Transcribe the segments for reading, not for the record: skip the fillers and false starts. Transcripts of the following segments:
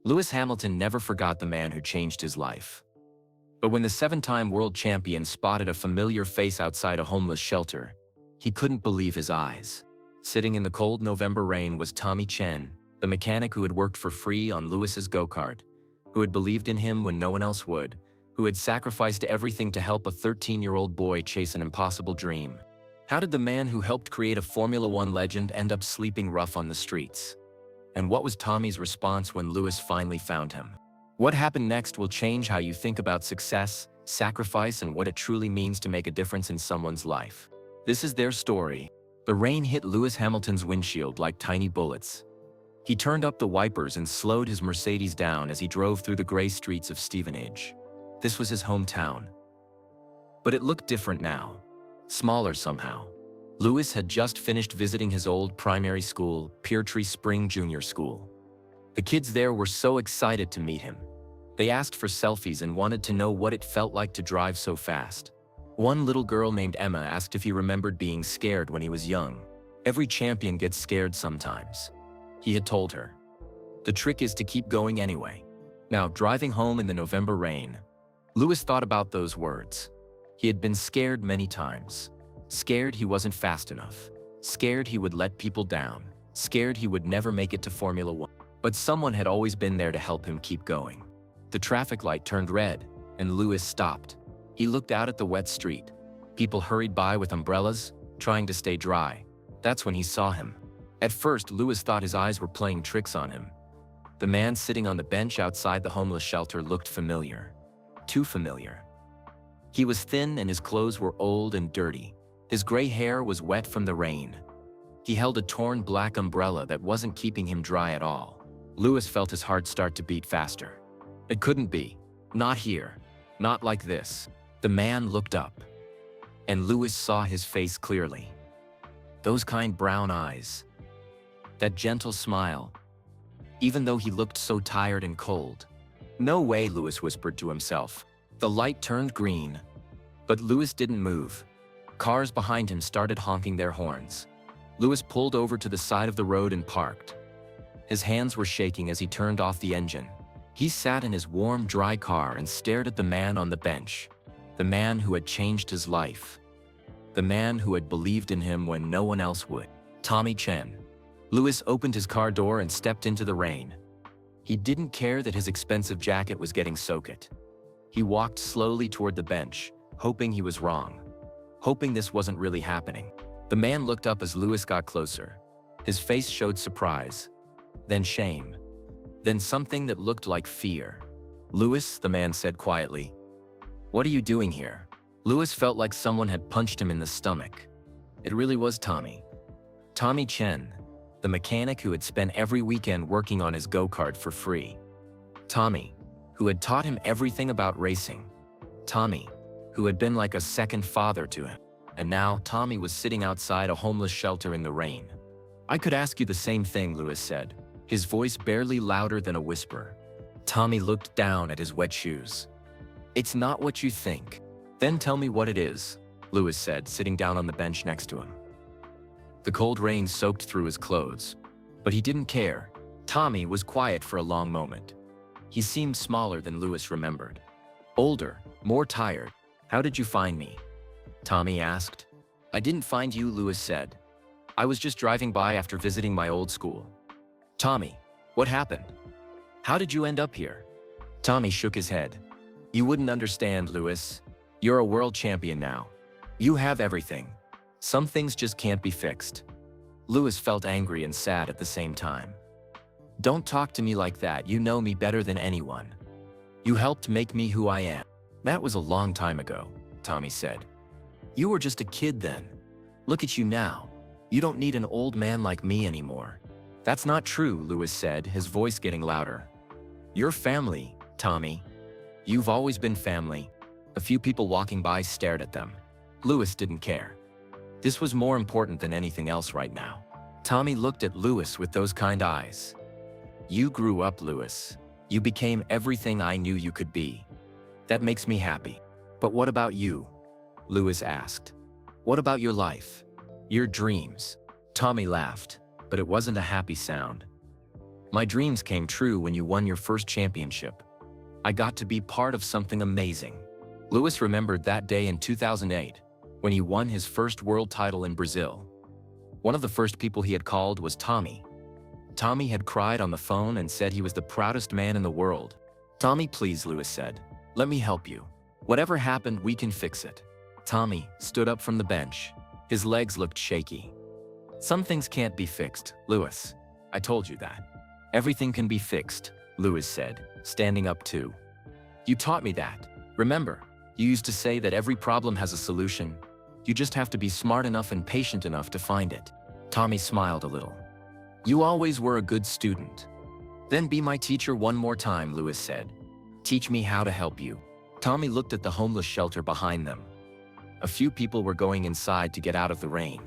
Lewis Hamilton never forgot the man who changed his life. But when the seven-time world champion spotted a familiar face outside a homeless shelter, he couldn't believe his eyes. Sitting in the cold November rain was Tommy Chen, the mechanic who had worked for free on Lewis's go-kart, who had believed in him when no one else would, who had sacrificed everything to help a 13-year-old boy chase an impossible dream. How did the man who helped create a Formula One legend end up sleeping rough on the streets? And what was Tommy's response when Lewis finally found him? What happened next will change how you think about success, sacrifice, and what it truly means to make a difference in someone's life. This is their story. The rain hit Lewis Hamilton's windshield like tiny bullets. He turned up the wipers and slowed his Mercedes down as he drove through the gray streets of Stevenage. This was his hometown. But it looked different now. Smaller somehow. Lewis had just finished visiting his old primary school, Peartree Spring Junior School. The kids there were so excited to meet him. They asked for selfies and wanted to know what it felt like to drive so fast. One little girl named Emma asked if he remembered being scared when he was young. Every champion gets scared sometimes, he had told her. The trick is to keep going anyway. Now, driving home in the November rain, Lewis thought about those words. He had been scared many times. Scared he wasn't fast enough. Scared he would let people down. Scared he would never make it to Formula One. But someone had always been there to help him keep going. The traffic light turned red, and Lewis stopped. He looked out at the wet street. People hurried by with umbrellas, trying to stay dry. That's when he saw him. At first, Lewis thought his eyes were playing tricks on him. The man sitting on the bench outside the homeless shelter looked familiar. Too familiar. He was thin and his clothes were old and dirty. His gray hair was wet from the rain. He held a torn black umbrella that wasn't keeping him dry at all. Lewis felt his heart start to beat faster. It couldn't be. Not here. Not like this. The man looked up, and Lewis saw his face clearly. Those kind brown eyes. That gentle smile. Even though he looked so tired and cold. No way, Lewis whispered to himself. The light turned green, but Lewis didn't move. Cars behind him started honking their horns. Lewis pulled over to the side of the road and parked. His hands were shaking as he turned off the engine. He sat in his warm, dry car and stared at the man on the bench. The man who had changed his life. The man who had believed in him when no one else would. Tommy Chen. Lewis opened his car door and stepped into the rain. He didn't care that his expensive jacket was getting soaked. He walked slowly toward the bench, hoping he was wrong. Hoping this wasn't really happening. The man looked up as Lewis got closer. His face showed surprise, then shame, then something that looked like fear. "Lewis," the man said quietly, "what are you doing here?" Lewis felt like someone had punched him in the stomach. It really was Tommy. Tommy Chen, the mechanic who had spent every weekend working on his go-kart for free. Tommy, who had taught him everything about racing. Tommy, who had been like a second father to him. And now Tommy was sitting outside a homeless shelter in the rain. "I could ask you the same thing," Lewis said, his voice barely louder than a whisper. Tommy looked down at his wet shoes. "It's not what you think." "Then tell me what it is," Lewis said, sitting down on the bench next to him. The cold rain soaked through his clothes, but he didn't care. Tommy was quiet for a long moment. He seemed smaller than Lewis remembered. Older, more tired. "How did you find me?" Tommy asked. "I didn't find you," Lewis said. "I was just driving by after visiting my old school." "Tommy, what happened? How did you end up here?" Tommy shook his head. "You wouldn't understand, Lewis. You're a world champion now. You have everything. Some things just can't be fixed." Lewis felt angry and sad at the same time. "Don't talk to me like that. You know me better than anyone. You helped make me who I am." "That was a long time ago," Tommy said. "You were just a kid then. Look at you now. You don't need an old man like me anymore." "That's not true," Lewis said, his voice getting louder. "You're family, Tommy. You've always been family." A few people walking by stared at them. Lewis didn't care. This was more important than anything else right now. Tommy looked at Lewis with those kind eyes. "You grew up, Lewis. You became everything I knew you could be. That makes me happy. But what about you?" Lewis asked. "What about your life? Your dreams?" Tommy laughed, but it wasn't a happy sound. My dreams came true when you won your first championship. I got to be part of something amazing. Lewis remembered that day in 2008, when he won his first world title in Brazil. One of the first people he had called was Tommy. Tommy had cried on the phone and said he was the proudest man in the world. "Tommy, please," Lewis said. "Let me help you. Whatever happened, we can fix it." Tommy stood up from the bench. His legs looked shaky. "Some things can't be fixed, Lewis. I told you that." "Everything can be fixed," Lewis said, standing up too. "You taught me that. Remember, you used to say that every problem has a solution. You just have to be smart enough and patient enough to find it." Tommy smiled a little. "You always were a good student." "Then be my teacher one more time," Lewis said. "Teach me how to help you." Tommy looked at the homeless shelter behind them. A few people were going inside to get out of the rain.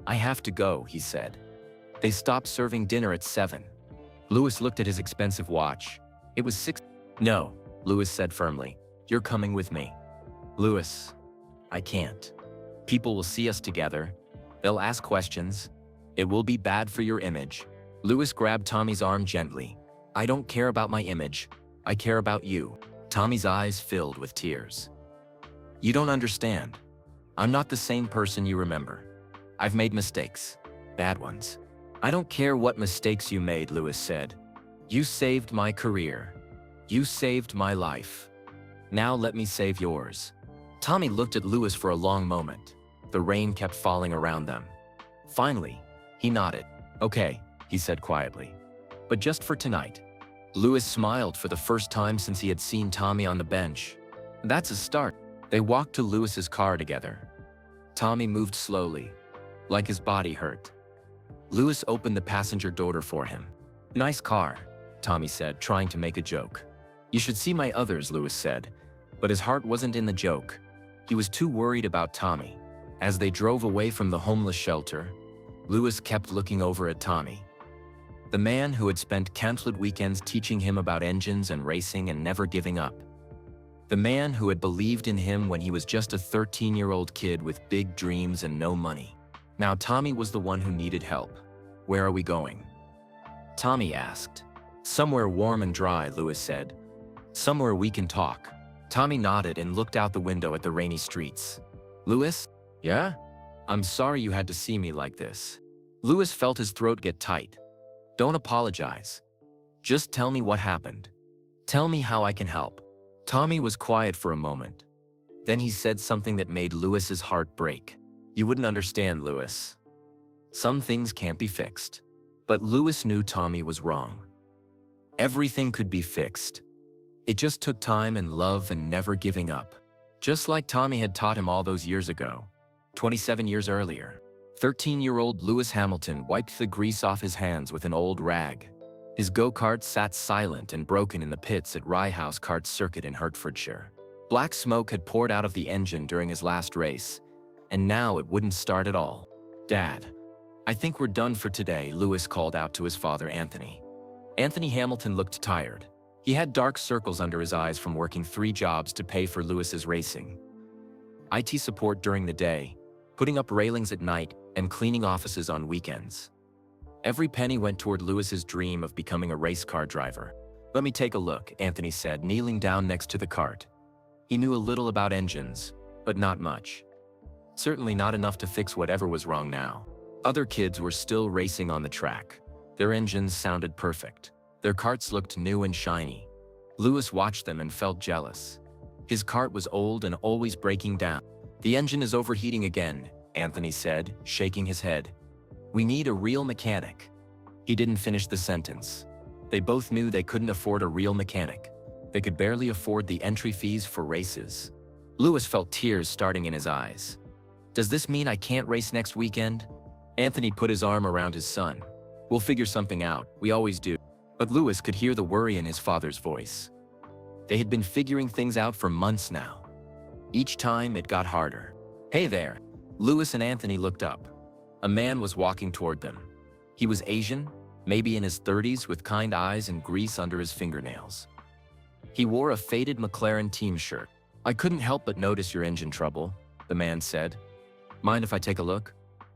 "I have to go," he said. They stopped serving dinner at 7. Lewis looked at his expensive watch. It was 6. "No," Lewis said firmly. "You're coming with me." "Lewis, I can't. People will see us together. They'll ask questions. It will be bad for your image." Lewis grabbed Tommy's arm gently. "I don't care about my image. I care about you." Tommy's eyes filled with tears. "You don't understand. I'm not the same person you remember. I've made mistakes. Bad ones." "I don't care what mistakes you made," Lewis said. "You saved my career. You saved my life. Now let me save yours." Tommy looked at Lewis for a long moment. The rain kept falling around them. Finally, he nodded. "Okay," he said quietly. "But just for tonight." Lewis smiled for the first time since he had seen Tommy on the bench. "That's a start." They walked to Lewis's car together. Tommy moved slowly, like his body hurt. Lewis opened the passenger door for him. "Nice car," Tommy said, trying to make a joke. "You should see my others," Lewis said, but his heart wasn't in the joke. He was too worried about Tommy. As they drove away from the homeless shelter, Lewis kept looking over at Tommy. The man who had spent countless weekends teaching him about engines and racing and never giving up. The man who had believed in him when he was just a 13-year-old kid with big dreams and no money. Now Tommy was the one who needed help. "Where are we going?" Tommy asked. "Somewhere warm and dry," Lewis said. "Somewhere we can talk." Tommy nodded and looked out the window at the rainy streets. "Lewis?" "Yeah?" "I'm sorry you had to see me like this." Lewis felt his throat get tight. "Don't apologize. Just tell me what happened. Tell me how I can help." Tommy was quiet for a moment. Then he said something that made Lewis's heart break. "You wouldn't understand, Lewis. Some things can't be fixed." But Lewis knew Tommy was wrong. Everything could be fixed. It just took time and love and never giving up. Just like Tommy had taught him all those years ago, 27 years earlier. 13-year-old Lewis Hamilton wiped the grease off his hands with an old rag. His go-kart sat silent and broken in the pits at Rye House Kart Circuit in Hertfordshire. Black smoke had poured out of the engine during his last race, and now it wouldn't start at all. "Dad, I think we're done for today," Lewis called out to his father, Anthony. Anthony Hamilton looked tired. He had dark circles under his eyes from working 3 jobs to pay for Lewis's racing. IT support during the day, putting up railings at night, and cleaning offices on weekends. Every penny went toward Lewis's dream of becoming a race car driver. "Let me take a look," Anthony said, kneeling down next to the cart. He knew a little about engines, but not much. Certainly not enough to fix whatever was wrong now. Other kids were still racing on the track. Their engines sounded perfect. Their karts looked new and shiny. Lewis watched them and felt jealous. His kart was old and always breaking down. "The engine is overheating again," Anthony said, shaking his head. "We need a real mechanic." He didn't finish the sentence. They both knew they couldn't afford a real mechanic. They could barely afford the entry fees for races. Lewis felt tears starting in his eyes. "Does this mean I can't race next weekend?" Anthony put his arm around his son. "We'll figure something out, we always do." But Lewis could hear the worry in his father's voice. They had been figuring things out for months now. Each time it got harder. "Hey there." Lewis and Anthony looked up. A man was walking toward them. He was Asian, maybe in his 30s, with kind eyes and grease under his fingernails. He wore a faded McLaren team shirt. "I couldn't help but notice your engine trouble," the man said. "Mind if I take a look?"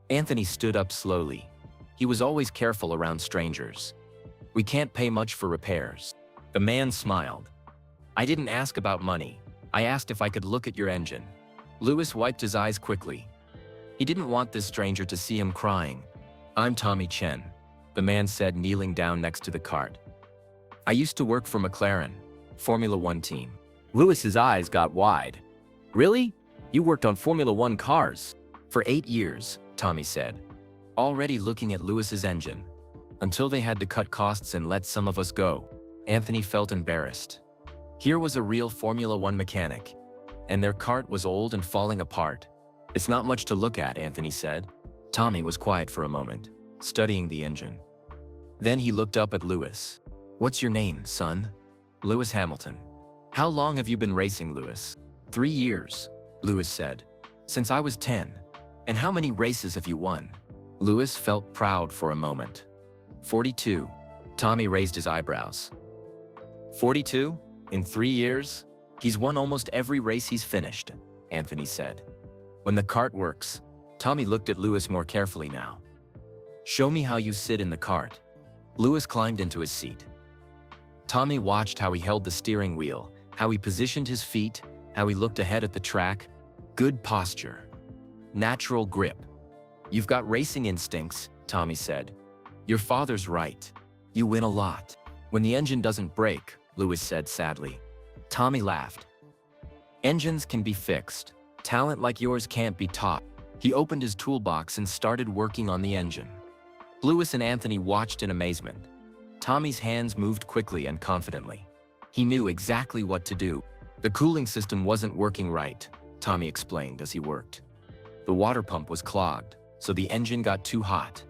Anthony stood up slowly. He was always careful around strangers. We can't pay much for repairs. The man smiled. I didn't ask about money. I asked if I could look at your engine. Lewis wiped his eyes quickly. He didn't want this stranger to see him crying. I'm Tommy Chen, the man said, kneeling down next to the cart. I used to work for McLaren, Formula One team. Lewis's eyes got wide. Really? You worked on Formula One cars? For 8 years, Tommy said, already looking at Lewis's engine. Until they had to cut costs and let some of us go. Anthony felt embarrassed. Here was a real Formula One mechanic, and their cart was old and falling apart. It's not much to look at, Anthony said. Tommy was quiet for a moment, studying the engine. Then he looked up at Lewis. What's your name, son? Lewis Hamilton. How long have you been racing, Lewis? 3 years, Lewis said. Since I was 10. And how many races have you won? Lewis felt proud for a moment. 42. Tommy raised his eyebrows. 42? In 3 years? He's won almost every race he's finished, Anthony said. When the cart works, Tommy looked at Lewis more carefully now. Show me how you sit in the cart. Lewis climbed into his seat. Tommy watched how he held the steering wheel, how he positioned his feet, how he looked ahead at the track. Good posture. Natural grip. You've got racing instincts, Tommy said. Your father's right. You win a lot. When the engine doesn't break, Lewis said sadly. Tommy laughed. Engines can be fixed. Talent like yours can't be taught. He opened his toolbox and started working on the engine. Lewis and Anthony watched in amazement. Tommy's hands moved quickly and confidently. He knew exactly what to do. The cooling system wasn't working right, Tommy explained as he worked. The water pump was clogged, so the engine got too hot.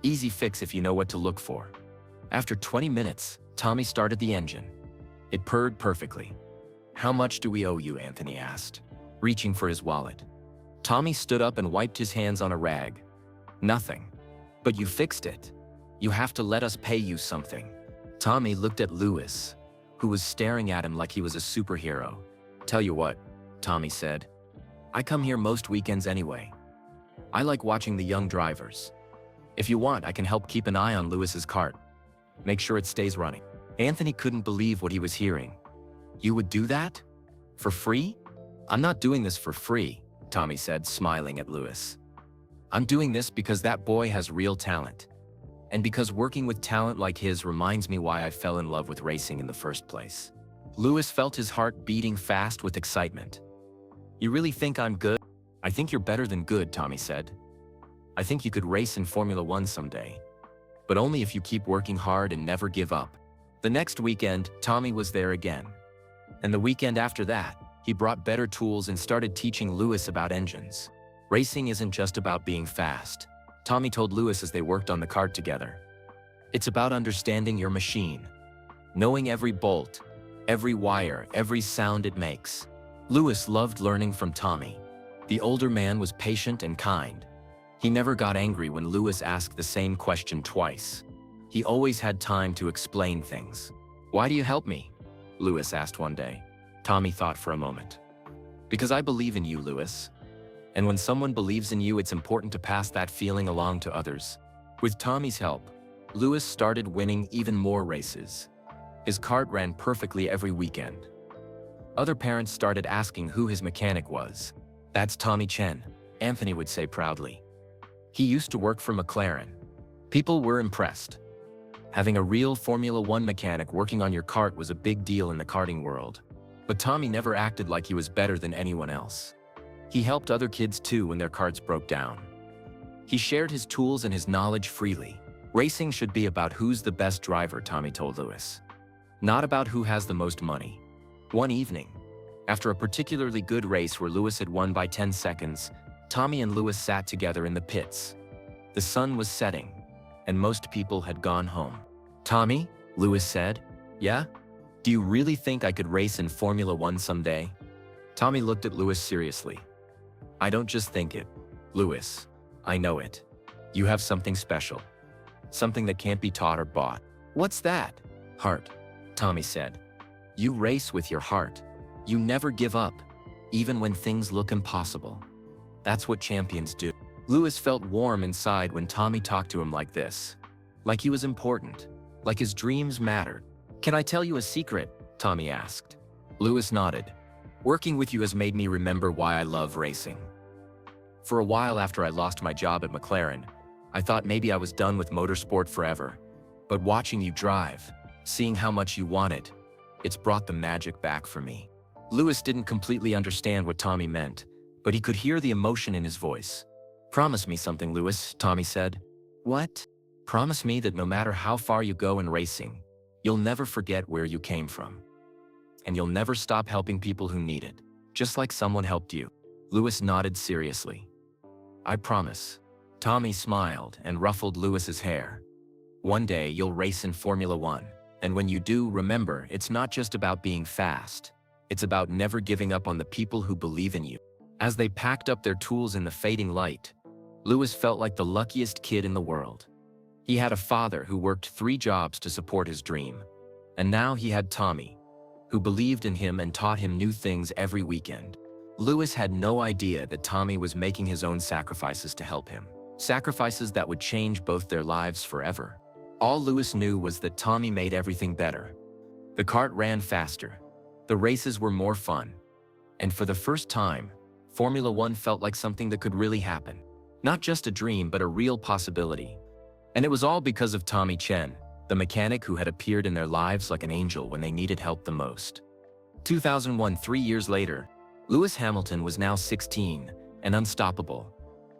Easy fix if you know what to look for. After 20 minutes, Tommy started the engine. It purred perfectly. How much do we owe you, Anthony asked, reaching for his wallet. Tommy stood up and wiped his hands on a rag. Nothing. But you fixed it. You have to let us pay you something. Tommy looked at Lewis, who was staring at him like he was a superhero. Tell you what, Tommy said. I come here most weekends anyway. I like watching the young drivers. If you want, I can help keep an eye on Lewis's cart. Make sure it stays running. Anthony couldn't believe what he was hearing. You would do that? For free? I'm not doing this for free, Tommy said, smiling at Lewis. I'm doing this because that boy has real talent. And because working with talent like his reminds me why I fell in love with racing in the first place. Lewis felt his heart beating fast with excitement. You really think I'm good? I think you're better than good, Tommy said. I think you could race in Formula One someday. But only if you keep working hard and never give up. The next weekend, Tommy was there again. And the weekend after that, he brought better tools and started teaching Lewis about engines. Racing isn't just about being fast, Tommy told Lewis as they worked on the cart together. It's about understanding your machine, knowing every bolt, every wire, every sound it makes. Lewis loved learning from Tommy. The older man was patient and kind. He never got angry when Lewis asked the same question twice. He always had time to explain things. Why do you help me? Lewis asked one day. Tommy thought for a moment. Because I believe in you, Lewis. And when someone believes in you, it's important to pass that feeling along to others. With Tommy's help, Lewis started winning even more races. His cart ran perfectly every weekend. Other parents started asking who his mechanic was. That's Tommy Chen, Anthony would say proudly. He used to work for McLaren. People were impressed. Having a real Formula One mechanic working on your cart was a big deal in the karting world. But Tommy never acted like he was better than anyone else. He helped other kids too when their carts broke down. He shared his tools and his knowledge freely. Racing should be about who's the best driver, Tommy told Lewis. Not about who has the most money. One evening, after a particularly good race where Lewis had won by 10 seconds, Tommy and Lewis sat together in the pits. The sun was setting, and most people had gone home. Tommy, Lewis said, yeah? Do you really think I could race in Formula One someday? Tommy looked at Lewis seriously. I don't just think it, Lewis. I know it. You have something special. Something that can't be taught or bought. What's that? Heart, Tommy said. You race with your heart. You never give up, even when things look impossible. That's what champions do. Lewis felt warm inside when Tommy talked to him like this. Like he was important. like his dreams mattered. "Can I tell you a secret?" Tommy asked. Lewis nodded. "Working with you has made me remember why I love racing. For a while after I lost my job at McLaren, I thought maybe I was done with motorsport forever. But watching you drive, seeing how much you want it, it's brought the magic back for me." Lewis didn't completely understand what Tommy meant, but he could hear the emotion in his voice. "Promise me something, Lewis," Tommy said. "What?" "Promise me that no matter how far you go in racing, you'll never forget where you came from. And you'll never stop helping people who need it, just like someone helped you." Lewis nodded seriously. "I promise." Tommy smiled and ruffled Lewis's hair. "One day you'll race in Formula One, and when you do, remember, it's not just about being fast. It's about never giving up on the people who believe in you." As they packed up their tools in the fading light, Lewis felt like the luckiest kid in the world. He had a father who worked 3 jobs to support his dream. And now he had Tommy, who believed in him and taught him new things every weekend. Lewis had no idea that Tommy was making his own sacrifices to help him. Sacrifices that would change both their lives forever. All Lewis knew was that Tommy made everything better. The kart ran faster. The races were more fun. And for the first time, Formula One felt like something that could really happen. Not just a dream, but a real possibility. And it was all because of Tommy Chen, the mechanic who had appeared in their lives like an angel when they needed help the most. 2001, 3 years later, Lewis Hamilton was now 16 and unstoppable.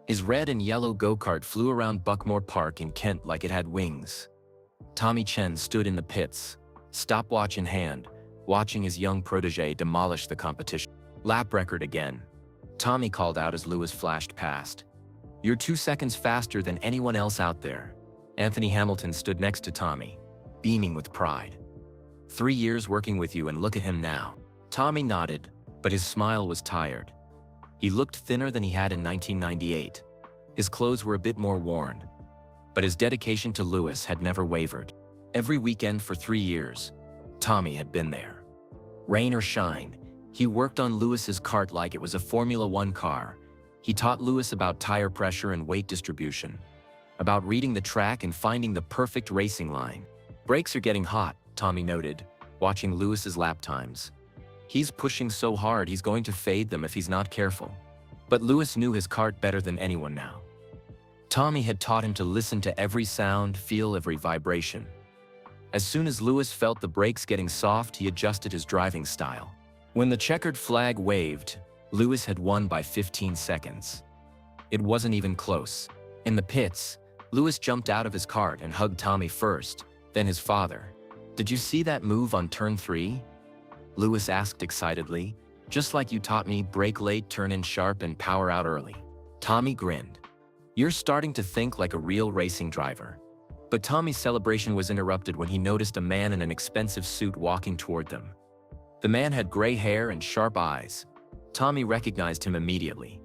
His red and yellow go-kart flew around Buckmore Park in Kent like it had wings. Tommy Chen stood in the pits, stopwatch in hand, watching his young protege demolish the competition. "Lap record again," Tommy called out as Lewis flashed past. "You're 2 seconds faster than anyone else out there." Anthony Hamilton stood next to Tommy, beaming with pride. "3 years working with you and look at him now." Tommy nodded, but his smile was tired. He looked thinner than he had in 1998. His clothes were a bit more worn, but his dedication to Lewis had never wavered. Every weekend for 3 years, Tommy had been there. Rain or shine, he worked on Lewis's kart like it was a Formula One car. He taught Lewis about tire pressure and weight distribution, about reading the track and finding the perfect racing line. "Brakes are getting hot," Tommy noted, watching Lewis's lap times. "He's pushing so hard he's going to fade them if he's not careful." But Lewis knew his kart better than anyone now. Tommy had taught him to listen to every sound, feel every vibration. As soon as Lewis felt the brakes getting soft, he adjusted his driving style. When the checkered flag waved, Lewis had won by 15 seconds. It wasn't even close. In the pits, Lewis jumped out of his kart and hugged Tommy first, then his father. "Did you see that move on turn 3? Lewis asked excitedly. "Just like you taught me, brake late, turn in sharp, and power out early." Tommy grinned. "You're starting to think like a real racing driver." But Tommy's celebration was interrupted when he noticed a man in an expensive suit walking toward them. The man had gray hair and sharp eyes. Tommy recognized him immediately.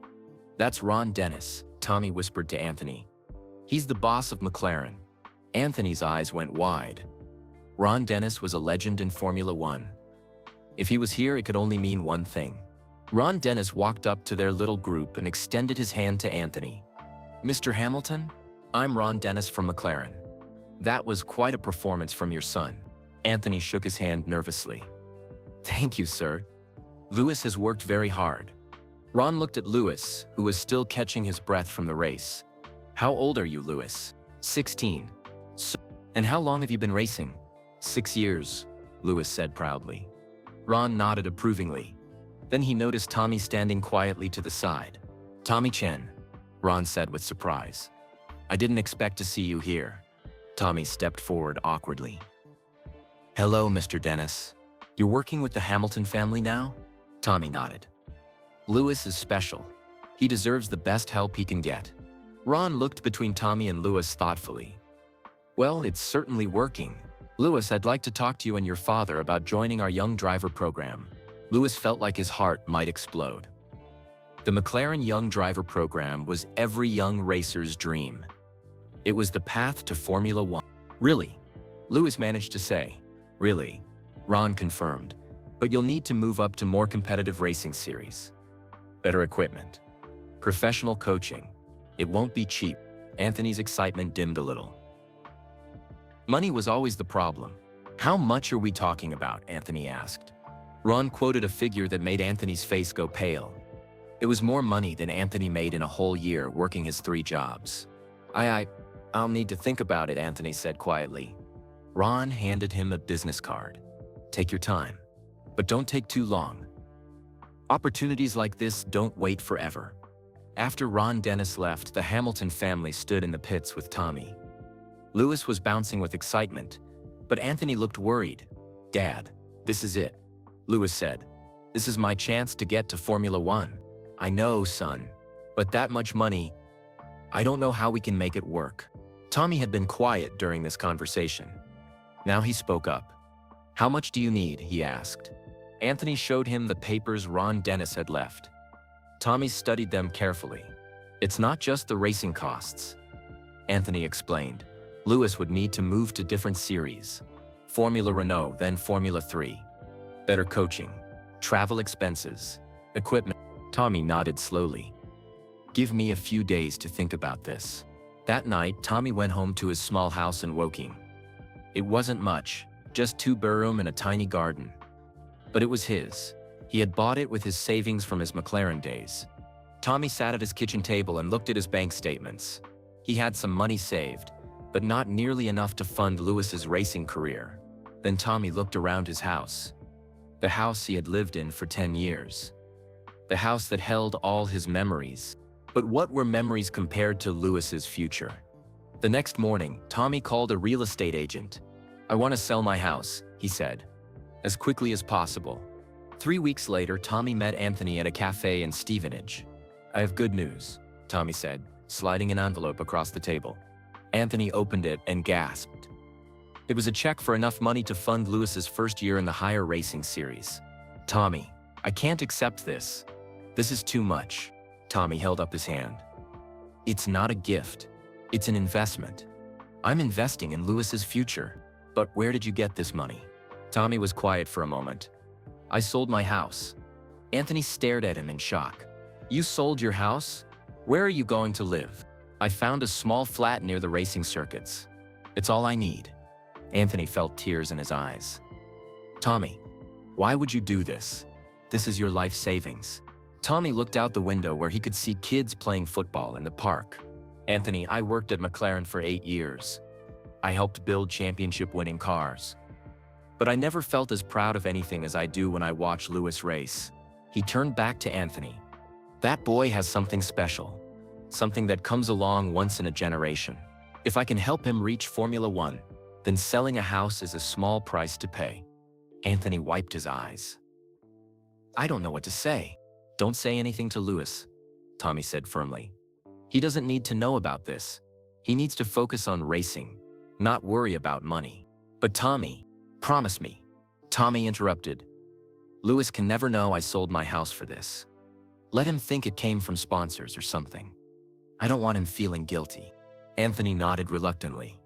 "That's Ron Dennis," Tommy whispered to Anthony. "He's the boss of McLaren." Anthony's eyes went wide. Ron Dennis was a legend in Formula One. If he was here, it could only mean one thing. Ron Dennis walked up to their little group and extended his hand to Anthony. "Mr. Hamilton, I'm Ron Dennis from McLaren." "That was quite a performance from your son." Anthony shook his hand nervously. "Thank you, sir. Lewis has worked very hard." Ron looked at Lewis, who was still catching his breath from the race. "How old are you, Lewis?" 16. "So, and how long have you been racing?" 6 years, Lewis said proudly. Ron nodded approvingly. Then he noticed Tommy standing quietly to the side. "Tommy Chen," Ron said with surprise. "I didn't expect to see you here." Tommy stepped forward awkwardly. "Hello, Mr. Dennis. You're working with the Hamilton family now?" Tommy nodded. "Lewis is special. He deserves the best help he can get." Ron looked between Tommy and Lewis thoughtfully. "Well, it's certainly working. Lewis, I'd like to talk to you and your father about joining our young driver program." Lewis felt like his heart might explode. The McLaren Young Driver Program was every young racer's dream. It was the path to Formula One. "Really?" Lewis managed to say. "Really," Ron confirmed. "But you'll need to move up to more competitive racing series. Better equipment. Professional coaching. It won't be cheap." Anthony's excitement dimmed a little. Money was always the problem. How much are we talking about? Anthony asked. Ron quoted a figure that made Anthony's face go pale. It was more money than Anthony made in a whole year working his 3 jobs. I'll need to think about it, Anthony said quietly. Ron handed him a business card. Take your time, but don't take too long. Opportunities like this don't wait forever. After Ron Dennis left, the Hamilton family stood in the pits with Tommy. Lewis was bouncing with excitement, but Anthony looked worried. Dad, this is it, Lewis said. This is my chance to get to Formula One. I know, son, but that much money, I don't know how we can make it work. Tommy had been quiet during this conversation. Now he spoke up. How much do you need? He asked. Anthony showed him the papers Ron Dennis had left. Tommy studied them carefully. It's not just the racing costs, Anthony explained. Lewis would need to move to different series. Formula Renault, then Formula 3. Better coaching, travel expenses, equipment. Tommy nodded slowly. Give me a few days to think about this. That night, Tommy went home to his small house in Woking. It wasn't much, just 2 bedrooms and a tiny garden. But it was his. He had bought it with his savings from his McLaren days. Tommy sat at his kitchen table and looked at his bank statements. He had some money saved, but not nearly enough to fund Lewis's racing career. Then Tommy looked around his house. The house he had lived in for 10 years. The house that held all his memories. But what were memories compared to Lewis's future? The next morning, Tommy called a real estate agent. I want to sell my house, he said, as quickly as possible. 3 weeks later, Tommy met Anthony at a cafe in Stevenage. I have good news, Tommy said, sliding an envelope across the table. Anthony opened it and gasped. It was a check for enough money to fund Lewis's first year in the higher racing series. Tommy, I can't accept this. This is too much. Tommy held up his hand. It's not a gift. It's an investment. I'm investing in Lewis's future. But where did you get this money? Tommy was quiet for a moment. I sold my house. Anthony stared at him in shock. You sold your house? Where are you going to live? I found a small flat near the racing circuits. It's all I need. Anthony felt tears in his eyes. Tommy, why would you do this? This is your life savings. Tommy looked out the window where he could see kids playing football in the park. Anthony, I worked at McLaren for 8 years. I helped build championship-winning cars. But I never felt as proud of anything as I do when I watch Lewis race. He turned back to Anthony. That boy has something special. Something that comes along once in a generation. If I can help him reach Formula One, then selling a house is a small price to pay. Anthony wiped his eyes. I don't know what to say. Don't say anything to Lewis, Tommy said firmly. He doesn't need to know about this. He needs to focus on racing, not worry about money. But Tommy, promise me. Tommy interrupted. Lewis can never know I sold my house for this. Let him think it came from sponsors or something. I don't want him feeling guilty. Anthony nodded reluctantly.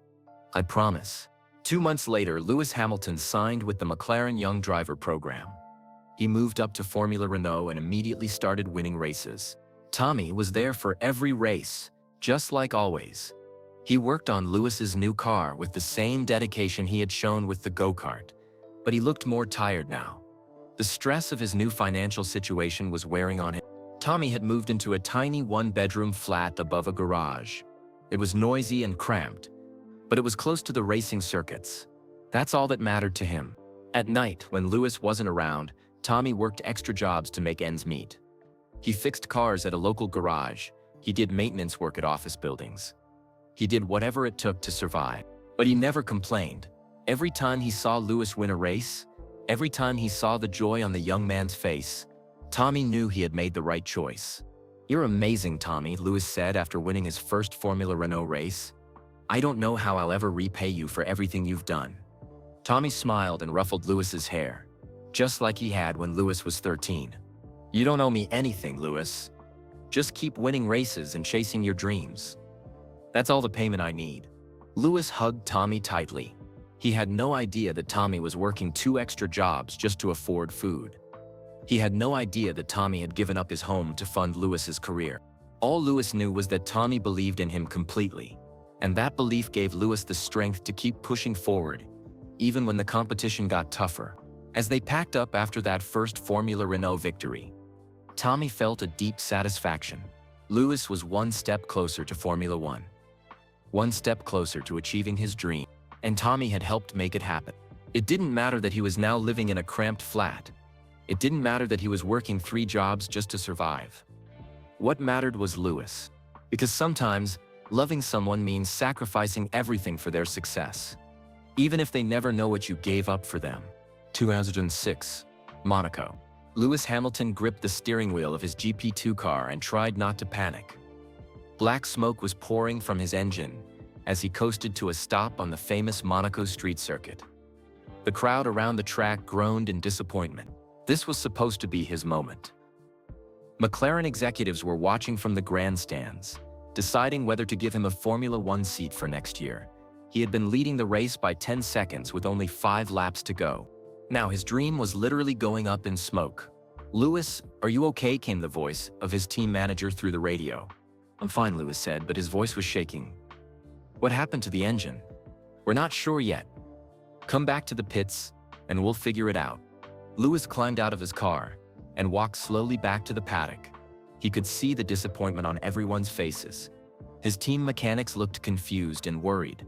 I promise. 2 months later, Lewis Hamilton signed with the McLaren Young Driver program. He moved up to Formula Renault and immediately started winning races. Tommy was there for every race, just like always. He worked on Lewis's new car with the same dedication he had shown with the go-kart, but he looked more tired now. The stress of his new financial situation was wearing on him. Tommy had moved into a tiny 1-bedroom flat above a garage. It was noisy and cramped, but it was close to the racing circuits. That's all that mattered to him. At night, when Lewis wasn't around, Tommy worked extra jobs to make ends meet. He fixed cars at a local garage. He did maintenance work at office buildings. He did whatever it took to survive. But he never complained. Every time he saw Lewis win a race, every time he saw the joy on the young man's face, Tommy knew he had made the right choice. You're amazing, Tommy, Lewis said after winning his first Formula Renault race. I don't know how I'll ever repay you for everything you've done. Tommy smiled and ruffled Lewis's hair, just like he had when Lewis was 13. You don't owe me anything, Lewis. Just keep winning races and chasing your dreams. That's all the payment I need. Lewis hugged Tommy tightly. He had no idea that Tommy was working 2 extra jobs just to afford food. He had no idea that Tommy had given up his home to fund Lewis's career. All Lewis knew was that Tommy believed in him completely. And that belief gave Lewis the strength to keep pushing forward, even when the competition got tougher. As they packed up after that first Formula Renault victory, Tommy felt a deep satisfaction. Lewis was one step closer to Formula One, one step closer to achieving his dream, and Tommy had helped make it happen. It didn't matter that he was now living in a cramped flat. It didn't matter that he was working 3 jobs just to survive. What mattered was Lewis. Because sometimes, loving someone means sacrificing everything for their success, even if they never know what you gave up for them. 2006, Monaco. Lewis Hamilton gripped the steering wheel of his GP2 car and tried not to panic. Black smoke was pouring from his engine as he coasted to a stop on the famous Monaco street circuit. The crowd around the track groaned in disappointment. This was supposed to be his moment. McLaren executives were watching from the grandstands, deciding whether to give him a Formula One seat for next year. He had been leading the race by 10 seconds with only 5 laps to go. Now his dream was literally going up in smoke. "Lewis, are you okay?" came the voice of his team manager through the radio. "I'm fine," Lewis said, but his voice was shaking. "What happened to the engine?" "We're not sure yet. Come back to the pits, and we'll figure it out." Lewis climbed out of his car and walked slowly back to the paddock. He could see the disappointment on everyone's faces. His team mechanics looked confused and worried.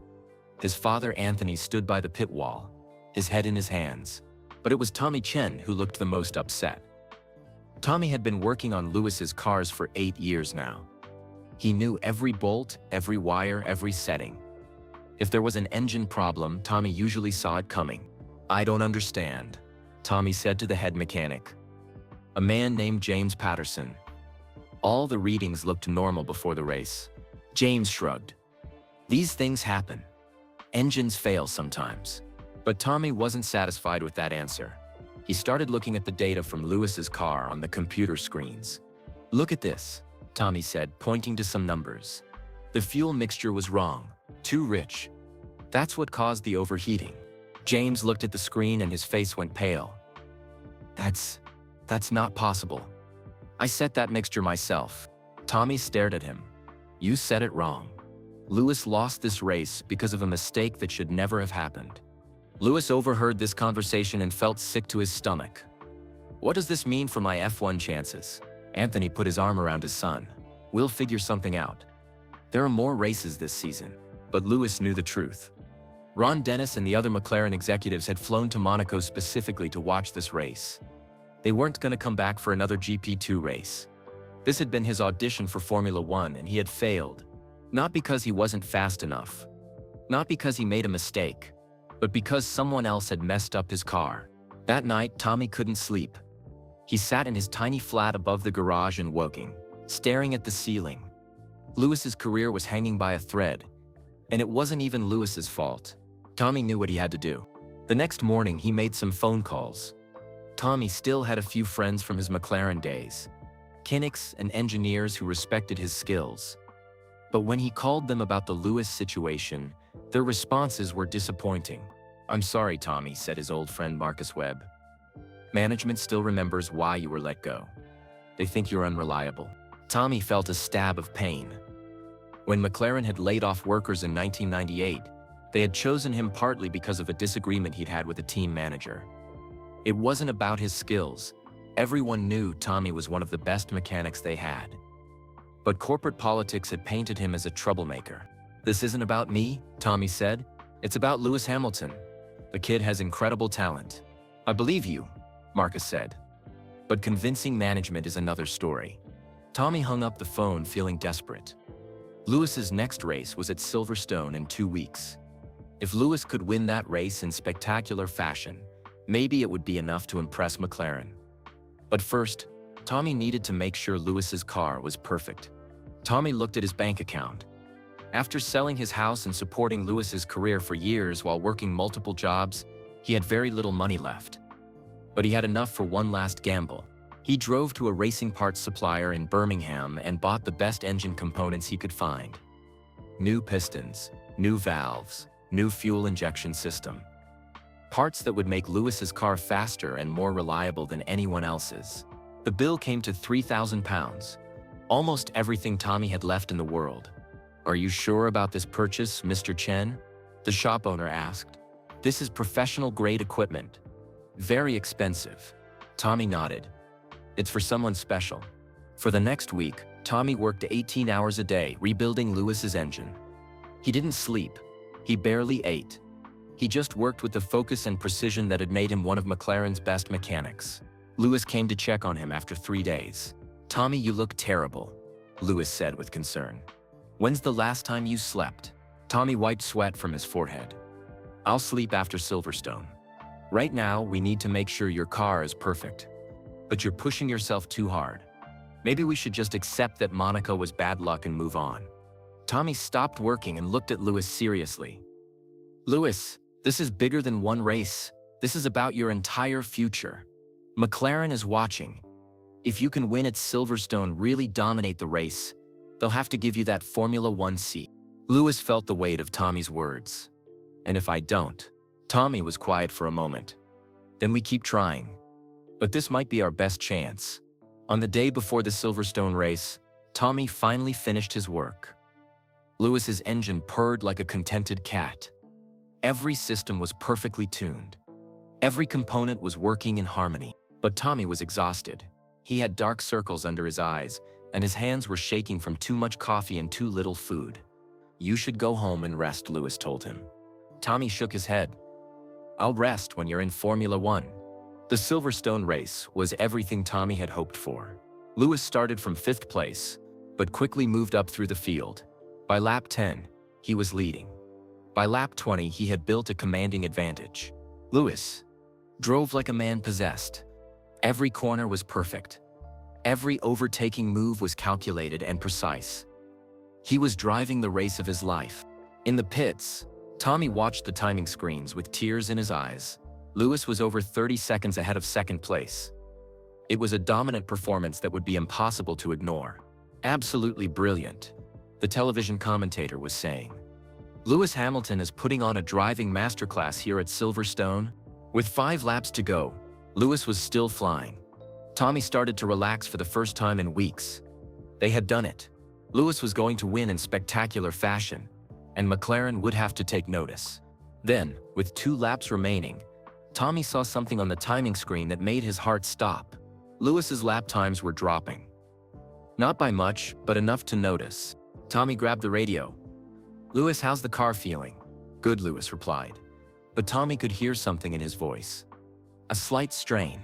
His father, Anthony, stood by the pit wall, his head in his hands. But it was Tommy Chen who looked the most upset. Tommy had been working on Lewis's cars for 8 years now. He knew every bolt, every wire, every setting. If there was an engine problem, Tommy usually saw it coming. "I don't understand," Tommy said to the head mechanic, a man named James Patterson. All the readings looked normal before the race. James shrugged. "These things happen. Engines fail sometimes." But Tommy wasn't satisfied with that answer. He started looking at the data from Lewis's car on the computer screens. "Look at this," Tommy said, pointing to some numbers. "The fuel mixture was wrong, too rich. That's what caused the overheating." James looked at the screen and his face went pale. That's not possible. I set that mixture myself." Tommy stared at him. "You said it wrong." Lewis lost this race because of a mistake that should never have happened. Lewis overheard this conversation and felt sick to his stomach. "What does this mean for my F1 chances?" Anthony put his arm around his son. "We'll figure something out. There are more races this season." But Lewis knew the truth. Ron Dennis and the other McLaren executives had flown to Monaco specifically to watch this race. They weren't going to come back for another GP2 race. This had been his audition for Formula One, and he had failed. Not because he wasn't fast enough. Not because he made a mistake. But because someone else had messed up his car. That night, Tommy couldn't sleep. He sat in his tiny flat above the garage and woking, staring at the ceiling. Lewis's career was hanging by a thread, and it wasn't even Lewis's fault. Tommy knew what he had to do. The next morning, he made some phone calls. Tommy still had a few friends from his McLaren days, mechanics and engineers who respected his skills. But when he called them about the Lewis situation, their responses were disappointing. "I'm sorry, Tommy," said his old friend Marcus Webb. "Management still remembers why you were let go. They think you're unreliable." Tommy felt a stab of pain. When McLaren had laid off workers in 1998, they had chosen him partly because of a disagreement he'd had with a team manager. It wasn't about his skills. Everyone knew Tommy was one of the best mechanics they had. But corporate politics had painted him as a troublemaker. "This isn't about me," Tommy said. "It's about Lewis Hamilton. The kid has incredible talent." "I believe you," Marcus said. But convincing management is another story. Tommy hung up the phone feeling desperate. Lewis's next race was at Silverstone in 2 weeks. If Lewis could win that race in spectacular fashion, maybe it would be enough to impress McLaren. But first, Tommy needed to make sure Lewis's car was perfect. Tommy looked at his bank account. After selling his house and supporting Lewis's career for years while working multiple jobs, he had very little money left. But he had enough for one last gamble. He drove to a racing parts supplier in Birmingham and bought the best engine components he could find. New pistons, new valves, new fuel injection system. Parts that would make Lewis's car faster and more reliable than anyone else's. The bill came to £3,000, almost everything Tommy had left in the world. "Are you sure about this purchase, Mr. Chen?" the shop owner asked. "This is professional-grade equipment. Very expensive." Tommy nodded. "It's for someone special." For the next week, Tommy worked 18 hours a day rebuilding Lewis's engine. He didn't sleep. He barely ate. He just worked with the focus and precision that had made him one of McLaren's best mechanics. Lewis came to check on him after 3 days. "Tommy, you look terrible," Lewis said with concern. "When's the last time you slept?" Tommy wiped sweat from his forehead. "I'll sleep after Silverstone. Right now, we need to make sure your car is perfect. But you're pushing yourself too hard. Maybe we should just accept that Monaco was bad luck and move on." Tommy stopped working and looked at Lewis seriously. "Lewis, this is bigger than one race. This is about your entire future. McLaren is watching. If you can win at Silverstone, really dominate the race, they'll have to give you that Formula One seat." Lewis felt the weight of Tommy's words. "And if I don't?" Tommy was quiet for a moment. "Then we keep trying. But this might be our best chance." On the day before the Silverstone race, Tommy finally finished his work. Lewis's engine purred like a contented cat. Every system was perfectly tuned. Every component was working in harmony. But Tommy was exhausted. He had dark circles under his eyes, and his hands were shaking from too much coffee and too little food. "You should go home and rest," Lewis told him. Tommy shook his head. "I'll rest when you're in Formula One." The Silverstone race was everything Tommy had hoped for. Lewis started from 5th place, but quickly moved up through the field. By lap 10, he was leading. By lap 20, he had built a commanding advantage. Lewis drove like a man possessed. Every corner was perfect. Every overtaking move was calculated and precise. He was driving the race of his life. In the pits, Tommy watched the timing screens with tears in his eyes. Lewis was over 30 seconds ahead of 2nd place. It was a dominant performance that would be impossible to ignore. "Absolutely brilliant," the television commentator was saying. "Lewis Hamilton is putting on a driving masterclass here at Silverstone." With 5 laps to go, Lewis was still flying. Tommy started to relax for the first time in weeks. They had done it. Lewis was going to win in spectacular fashion, and McLaren would have to take notice. Then, with 2 laps remaining, Tommy saw something on the timing screen that made his heart stop. Lewis's lap times were dropping. Not by much, but enough to notice. Tommy grabbed the radio. "Lewis, how's the car feeling?" "Good," Lewis replied. But Tommy could hear something in his voice. A slight strain.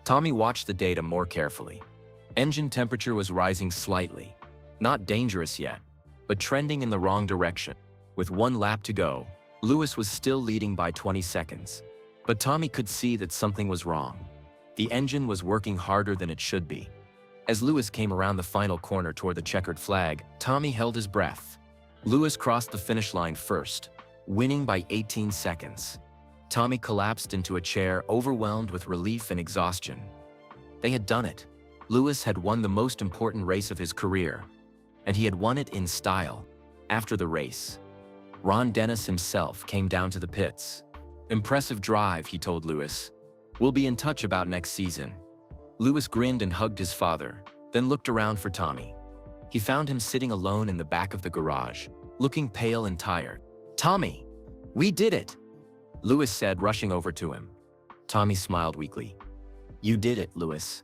Tommy watched the data more carefully. Engine temperature was rising slightly. Not dangerous yet, but trending in the wrong direction. With 1 lap to go, Lewis was still leading by 20 seconds. But Tommy could see that something was wrong. The engine was working harder than it should be. As Lewis came around the final corner toward the checkered flag, Tommy held his breath. Lewis crossed the finish line first, winning by 18 seconds. Tommy collapsed into a chair, overwhelmed with relief and exhaustion. They had done it. Lewis had won the most important race of his career, and he had won it in style. After the race, Ron Dennis himself came down to the pits. "Impressive drive," he told Lewis. "We'll be in touch about next season." Lewis grinned and hugged his father, then looked around for Tommy. He found him sitting alone in the back of the garage, looking pale and tired. "Tommy, we did it," Lewis said, rushing over to him. Tommy smiled weakly. "You did it, Lewis.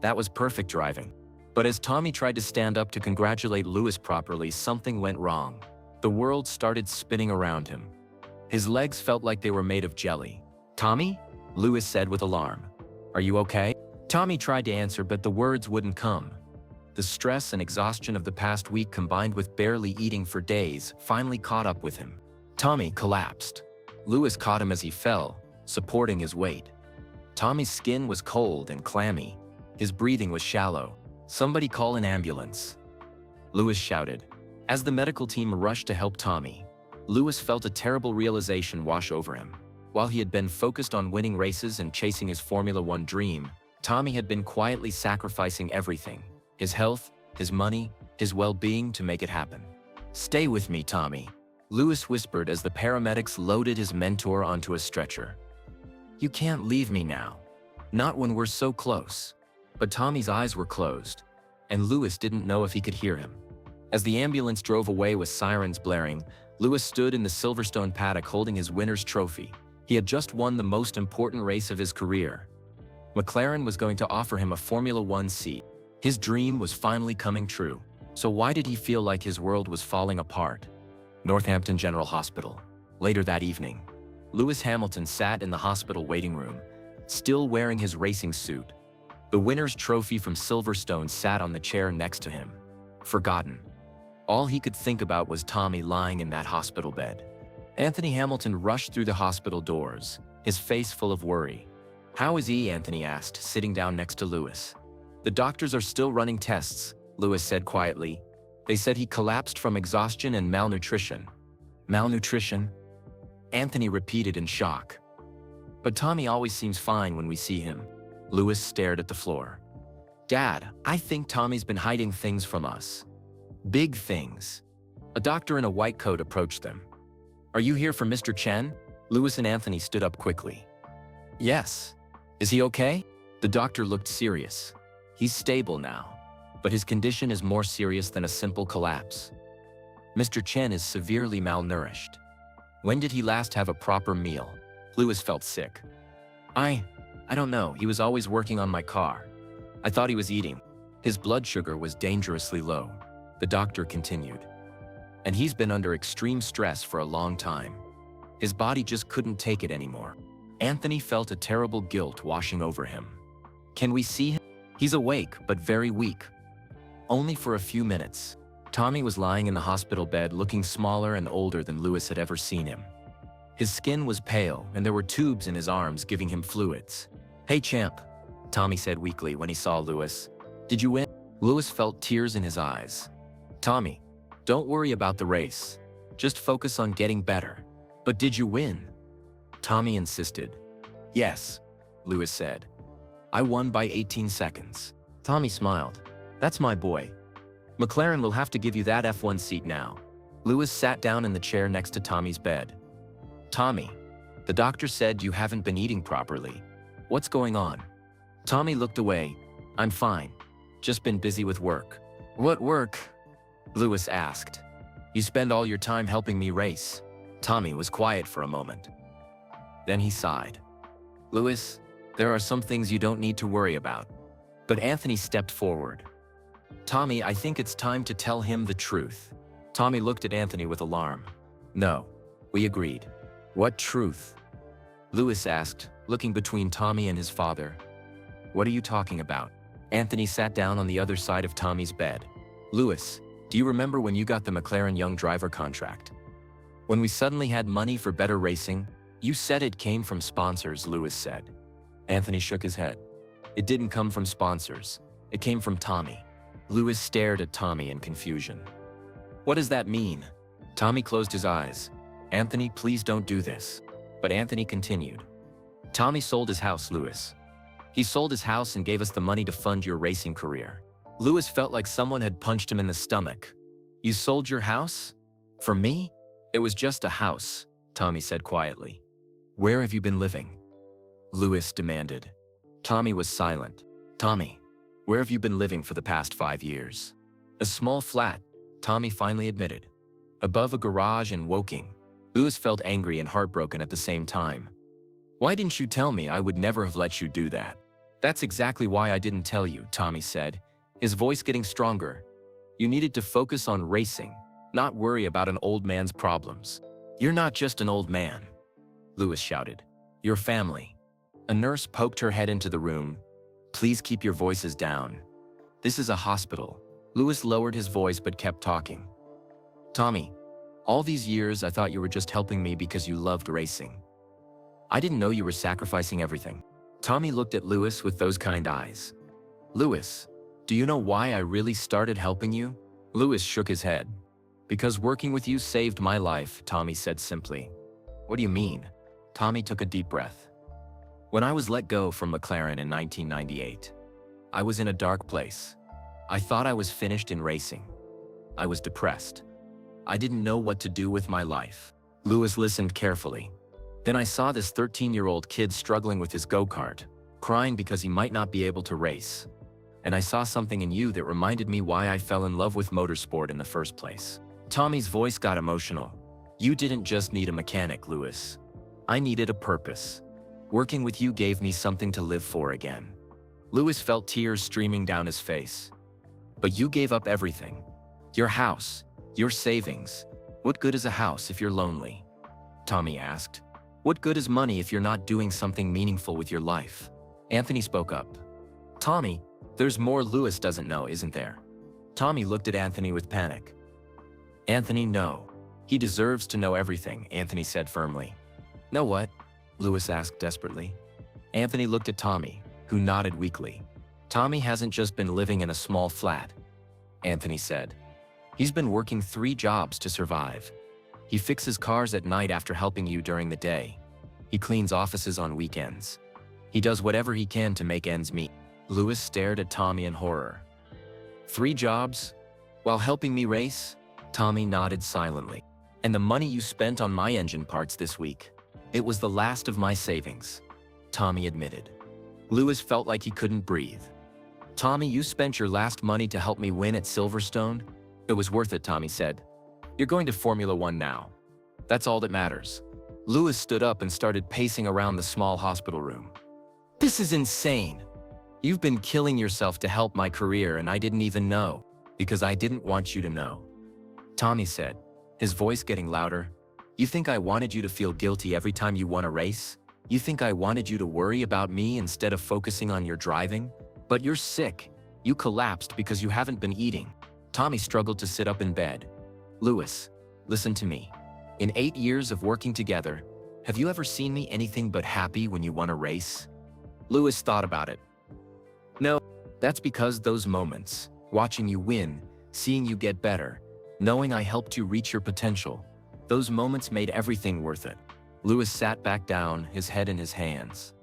That was perfect driving." But as Tommy tried to stand up to congratulate Lewis properly, something went wrong. The world started spinning around him. His legs felt like they were made of jelly. "Tommy?" Lewis said with alarm. "Are you okay?" Tommy tried to answer, but the words wouldn't come. The stress and exhaustion of the past week, combined with barely eating for days, finally caught up with him. Tommy collapsed. Lewis caught him as he fell, supporting his weight. Tommy's skin was cold and clammy. His breathing was shallow. "Somebody call an ambulance," Lewis shouted. As the medical team rushed to help Tommy, Lewis felt a terrible realization wash over him. While he had been focused on winning races and chasing his Formula One dream, Tommy had been quietly sacrificing everything: his health, his money, his well-being to make it happen. "Stay with me, Tommy," Lewis whispered as the paramedics loaded his mentor onto a stretcher. "You can't leave me now. Not when we're so close." But Tommy's eyes were closed, and Lewis didn't know if he could hear him. As the ambulance drove away with sirens blaring, Lewis stood in the Silverstone paddock holding his winner's trophy. He had just won the most important race of his career. McLaren was going to offer him a Formula One seat. His dream was finally coming true. So why did he feel like his world was falling apart? Northampton General Hospital. Later that evening, Lewis Hamilton sat in the hospital waiting room, still wearing his racing suit. The winner's trophy from Silverstone sat on the chair next to him. Forgotten. All he could think about was Tommy lying in that hospital bed. Anthony Hamilton rushed through the hospital doors, his face full of worry. "How is he?" Anthony asked, sitting down next to Lewis. "The doctors are still running tests," Lewis said quietly. "They said he collapsed from exhaustion and malnutrition." "Malnutrition?" Anthony repeated in shock. "But Tommy always seems fine when we see him." Lewis stared at the floor. "Dad, I think Tommy's been hiding things from us. Big things." A doctor in a white coat approached them. "Are you here for Mr. Chen?" Lewis and Anthony stood up quickly. "Yes. Is he okay?" The doctor looked serious. "He's stable now, but his condition is more serious than a simple collapse. Mr. Chen is severely malnourished. When did he last have a proper meal?" Lewis felt sick. I don't know. He was always working on my car. I thought he was eating." His blood sugar was dangerously low, the doctor continued. "And he's been under extreme stress for a long time. His body just couldn't take it anymore." Anthony felt a terrible guilt washing over him. "Can we see him?" "He's awake, but very weak. Only for a few minutes." Tommy was lying in the hospital bed looking smaller and older than Lewis had ever seen him. His skin was pale, and there were tubes in his arms giving him fluids. "Hey champ," Tommy said weakly when he saw Lewis. "Did you win?" Lewis felt tears in his eyes. "Tommy, don't worry about the race. Just focus on getting better." "But did you win?" Tommy insisted. "Yes," Lewis said. "I won by 18 seconds. Tommy smiled. "That's my boy. McLaren will have to give you that F1 seat now." Lewis sat down in the chair next to Tommy's bed. "Tommy, the doctor said you haven't been eating properly. What's going on?" Tommy looked away. "I'm fine. Just been busy with work." "What work?" Lewis asked. "You spend all your time helping me race." Tommy was quiet for a moment. Then he sighed. "Lewis, there are some things you don't need to worry about." But Anthony stepped forward. "Tommy, I think it's time to tell him the truth." Tommy looked at Anthony with alarm. "No," we agreed. "What truth?" Lewis asked, looking between Tommy and his father. "What are you talking about?" Anthony sat down on the other side of Tommy's bed. "Lewis, do you remember when you got the McLaren Young Driver contract? When we suddenly had money for better racing? You said it came from sponsors," Lewis said. Anthony shook his head. "It didn't come from sponsors. It came from Tommy." Lewis stared at Tommy in confusion. "What does that mean?" Tommy closed his eyes. "Anthony, please don't do this." But Anthony continued. "Tommy sold his house, Lewis. He sold his house and gave us the money to fund your racing career." Lewis felt like someone had punched him in the stomach. "You sold your house? For me?" "It was just a house," Tommy said quietly. "Where have you been living?" Lewis demanded. Tommy was silent. "Tommy, where have you been living for the past 5 years?" "A small flat," Tommy finally admitted. "Above a garage in Woking." Lewis felt angry and heartbroken at the same time. "Why didn't you tell me? I would never have let you do that." "That's exactly why I didn't tell you," Tommy said, his voice getting stronger. "You needed to focus on racing, not worry about an old man's problems." "You're not just an old man," Lewis shouted. "Your family." A nurse poked her head into the room. "Please keep your voices down. This is a hospital." Lewis lowered his voice but kept talking. "Tommy, all these years I thought you were just helping me because you loved racing. I didn't know you were sacrificing everything." Tommy looked at Lewis with those kind eyes. "Lewis, do you know why I really started helping you?" Lewis shook his head. "Because working with you saved my life," Tommy said simply. "What do you mean?" Tommy took a deep breath. "When I was let go from McLaren in 1998, I was in a dark place. I thought I was finished in racing. I was depressed. I didn't know what to do with my life." Lewis listened carefully. "Then I saw this 13-year-old kid struggling with his go-kart, crying because he might not be able to race. and I saw something in you that reminded me why I fell in love with motorsport in the first place." Tommy's voice got emotional. "You didn't just need a mechanic, Lewis. I needed a purpose. Working with you gave me something to live for again." Lewis felt tears streaming down his face. "But you gave up everything. Your house, your savings. What good is a house if you're lonely?" Tommy asked. "What good is money if you're not doing something meaningful with your life?" Anthony spoke up. "Tommy, there's more Lewis doesn't know, isn't there?" Tommy looked at Anthony with panic. "Anthony, no. He deserves to know everything," Anthony said firmly. "Know what?" Lewis asked desperately. Anthony looked at Tommy, who nodded weakly. "Tommy hasn't just been living in a small flat," Anthony said. "He's been working 3 jobs to survive. He fixes cars at night after helping you during the day. He cleans offices on weekends. He does whatever he can to make ends meet." Lewis stared at Tommy in horror. "3 jobs? While helping me race?" Tommy nodded silently. "And the money you spent on my engine parts this week? It was the last of my savings," Tommy admitted. Lewis felt like he couldn't breathe. "Tommy, you spent your last money to help me win at Silverstone? It was worth it," Tommy said. "You're going to Formula One now. That's all that matters." Lewis stood up and started pacing around the small hospital room. "This is insane. You've been killing yourself to help my career and I didn't even know, because I didn't want you to know," Tommy said, his voice getting louder. "You think I wanted you to feel guilty every time you won a race? You think I wanted you to worry about me instead of focusing on your driving? But you're sick. You collapsed because you haven't been eating." Tommy struggled to sit up in bed. "Lewis, listen to me. In 8 years of working together, have you ever seen me anything but happy when you won a race?" Lewis thought about it. "No, that's because those moments, watching you win, seeing you get better, knowing I helped you reach your potential, those moments made everything worth it." Lewis sat back down, his head in his hands.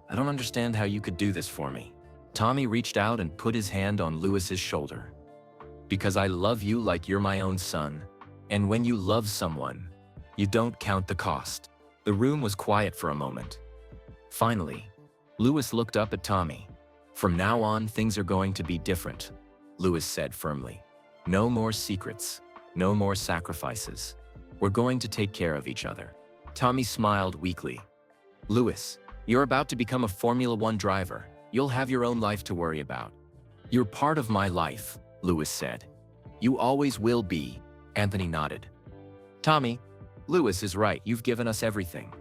"I don't understand how you could do this for me." Tommy reached out and put his hand on Lewis's shoulder. "Because I love you like you're my own son. And when you love someone, you don't count the cost." The room was quiet for a moment. Finally, Lewis looked up at Tommy. "From now on, things are going to be different," Lewis said firmly. "No more secrets. No more sacrifices. We're going to take care of each other." Tommy smiled weakly. "Lewis, you're about to become a Formula One driver. You'll have your own life to worry about." "You're part of my life," Lewis said. "You always will be," Anthony nodded. "Tommy, Lewis is right. You've given us everything.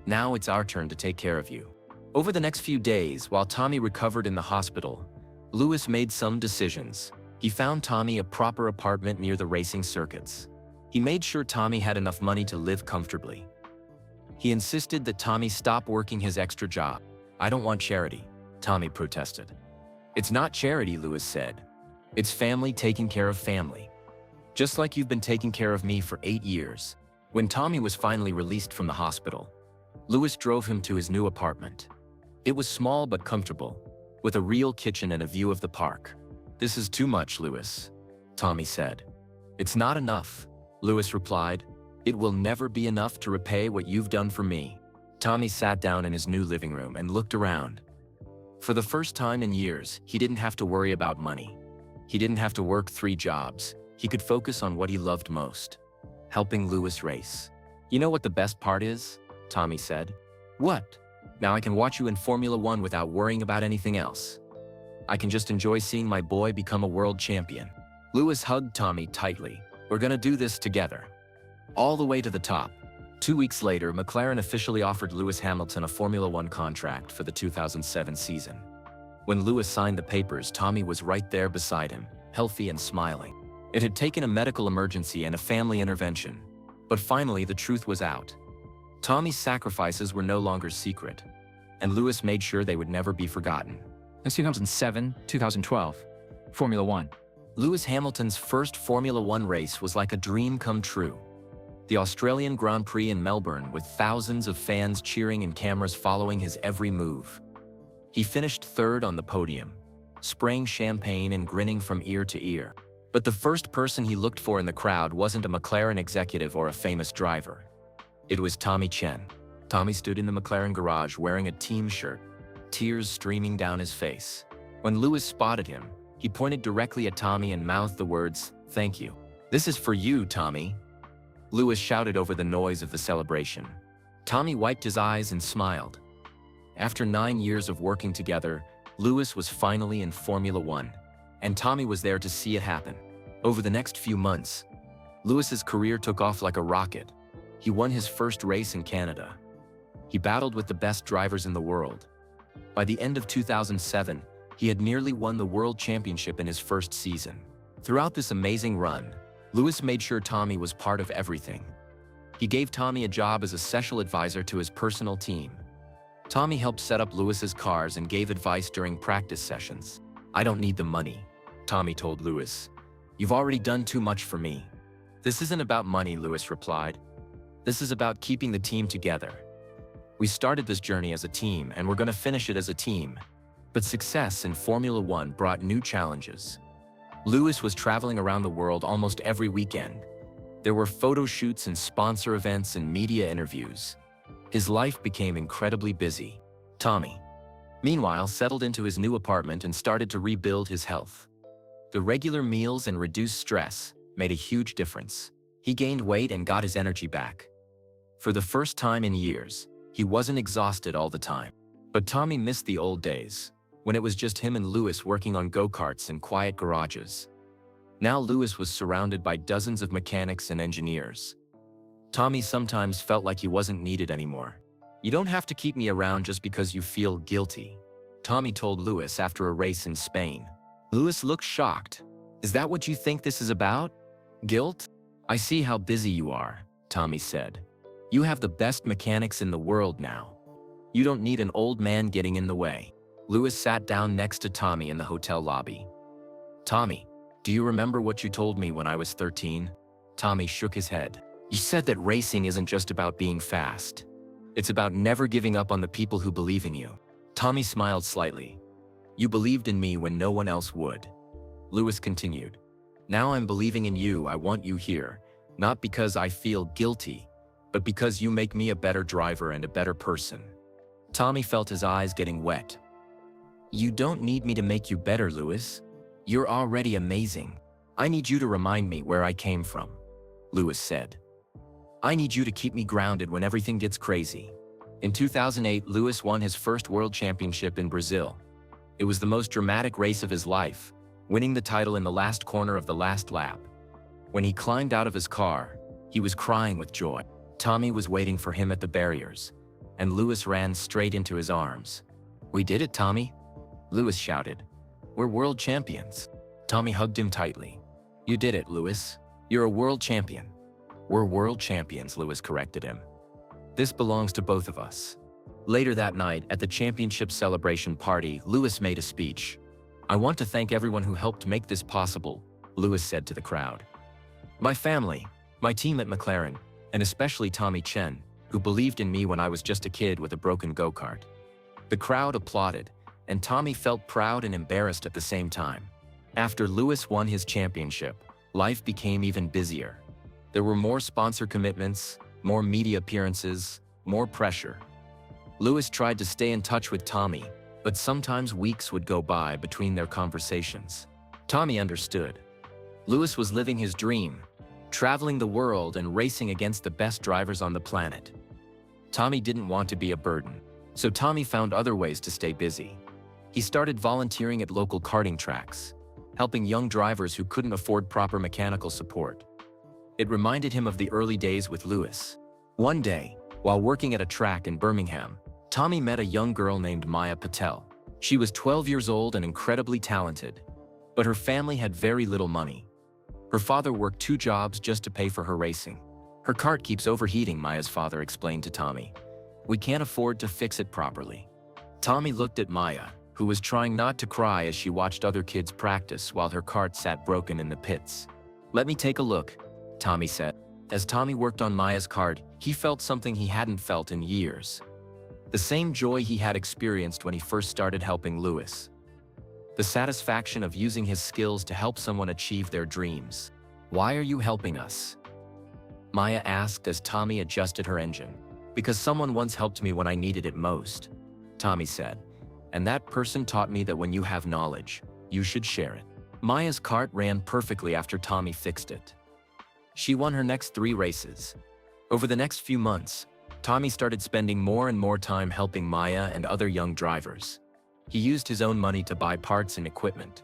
Now it's our turn to take care of you." Over the next few days, while Tommy recovered in the hospital, Lewis made some decisions. He found Tommy a proper apartment near the racing circuits. He made sure Tommy had enough money to live comfortably. He insisted that Tommy stop working his extra job. "I don't want charity," Tommy protested. "It's not charity," Lewis said. "It's family taking care of family. Just like you've been taking care of me for 8 years." When Tommy was finally released from the hospital, Lewis drove him to his new apartment. It was small but comfortable, with a real kitchen and a view of the park. "This is too much, Lewis," Tommy said. "It's not enough," Lewis replied. "It will never be enough to repay what you've done for me." Tommy sat down in his new living room and looked around. For the first time in years, he didn't have to worry about money. He didn't have to work 3 jobs. He could focus on what he loved most: helping Lewis race. "You know what the best part is?" Tommy said. "What?" "Now I can watch you in Formula One without worrying about anything else. I can just enjoy seeing my boy become a world champion." Lewis hugged Tommy tightly. "We're gonna do this together. All the way to the top." 2 weeks later, McLaren officially offered Lewis Hamilton a Formula One contract for the 2007 season. When Lewis signed the papers, Tommy was right there beside him, healthy and smiling. It had taken a medical emergency and a family intervention, but finally the truth was out. Tommy's sacrifices were no longer secret, and Lewis made sure they would never be forgotten. That's 2007, 2012, Formula One. Lewis Hamilton's first Formula One race was like a dream come true. The Australian Grand Prix in Melbourne, with thousands of fans cheering and cameras following his every move. He finished 3rd on the podium, spraying champagne and grinning from ear to ear. But the first person he looked for in the crowd wasn't a McLaren executive or a famous driver. It was Tommy Chen. Tommy stood in the McLaren garage wearing a team shirt, tears streaming down his face. When Lewis spotted him, he pointed directly at Tommy and mouthed the words, "Thank you. This is for you, Tommy." Lewis shouted over the noise of the celebration. Tommy wiped his eyes and smiled. After 9 years of working together, Lewis was finally in Formula One, and Tommy was there to see it happen. Over the next few months, Lewis's career took off like a rocket. He won his first race in Canada. He battled with the best drivers in the world. By the end of 2007, he had nearly won the World Championship in his first season. Throughout this amazing run, Lewis made sure Tommy was part of everything. He gave Tommy a job as a special advisor to his personal team. Tommy helped set up Lewis's cars and gave advice during practice sessions. "I don't need the money," Tommy told Lewis. "You've already done too much for me." "This isn't about money," Lewis replied. "This is about keeping the team together. We started this journey as a team, and we're going to finish it as a team." But success in Formula One brought new challenges. Lewis was traveling around the world almost every weekend. There were photo shoots and sponsor events and media interviews. His life became incredibly busy. Tommy, meanwhile, settled into his new apartment and started to rebuild his health. The regular meals and reduced stress made a huge difference. He gained weight and got his energy back. For the first time in years, he wasn't exhausted all the time. But Tommy missed the old days, when it was just him and Lewis working on go-karts in quiet garages. Now Lewis was surrounded by dozens of mechanics and engineers. Tommy sometimes felt like he wasn't needed anymore. "You don't have to keep me around just because you feel guilty," Tommy told Lewis after a race in Spain. Lewis looked shocked. "Is that what you think this is about? Guilt? I see how busy you are," Tommy said. "You have the best mechanics in the world now. You don't need an old man getting in the way." Lewis sat down next to Tommy in the hotel lobby. "Tommy, do you remember what you told me when I was 13? Tommy shook his head. "You said that racing isn't just about being fast. It's about never giving up on the people who believe in you." Tommy smiled slightly. "You believed in me when no one else would." Lewis continued. "Now I'm believing in you. I want you here, not because I feel guilty, but because you make me a better driver and a better person." Tommy felt his eyes getting wet. "You don't need me to make you better, Lewis. You're already amazing. I need you to remind me where I came from," Lewis said. "I need you to keep me grounded when everything gets crazy." In 2008, Lewis won his first world championship in Brazil. It was the most dramatic race of his life, winning the title in the last corner of the last lap. When he climbed out of his car, he was crying with joy. Tommy was waiting for him at the barriers, and Lewis ran straight into his arms. "We did it, Tommy," Lewis shouted. "We're world champions." Tommy hugged him tightly. "You did it, Lewis. You're a world champion." "We're world champions," Lewis corrected him. "This belongs to both of us." Later that night, at the championship celebration party, Lewis made a speech. "I want to thank everyone who helped make this possible," Lewis said to the crowd. "My family, my team at McLaren, and especially Tommy Chen, who believed in me when I was just a kid with a broken go-kart." The crowd applauded, and Tommy felt proud and embarrassed at the same time. After Lewis won his championship, life became even busier. There were more sponsor commitments, more media appearances, more pressure. Lewis tried to stay in touch with Tommy, but sometimes weeks would go by between their conversations. Tommy understood. Lewis was living his dream, traveling the world and racing against the best drivers on the planet. Tommy didn't want to be a burden, so Tommy found other ways to stay busy. He started volunteering at local karting tracks, helping young drivers who couldn't afford proper mechanical support. It reminded him of the early days with Lewis. One day, while working at a track in Birmingham, Tommy met a young girl named Maya Patel. She was 12 years old and incredibly talented, but her family had very little money. Her father worked 2 jobs just to pay for her racing. "Her kart keeps overheating," Maya's father explained to Tommy. "We can't afford to fix it properly." Tommy looked at Maya, who was trying not to cry as she watched other kids practice while her kart sat broken in the pits. "Let me take a look," Tommy said. As Tommy worked on Maya's kart, he felt something he hadn't felt in years. The same joy he had experienced when he first started helping Lewis. The satisfaction of using his skills to help someone achieve their dreams. "Why are you helping us?" Maya asked as Tommy adjusted her engine. "Because someone once helped me when I needed it most," Tommy said. And that person taught me that when you have knowledge, you should share it. Maya's cart ran perfectly after Tommy fixed it. She won her next 3 races. Over the next few months, Tommy started spending more and more time helping Maya and other young drivers. He used his own money to buy parts and equipment.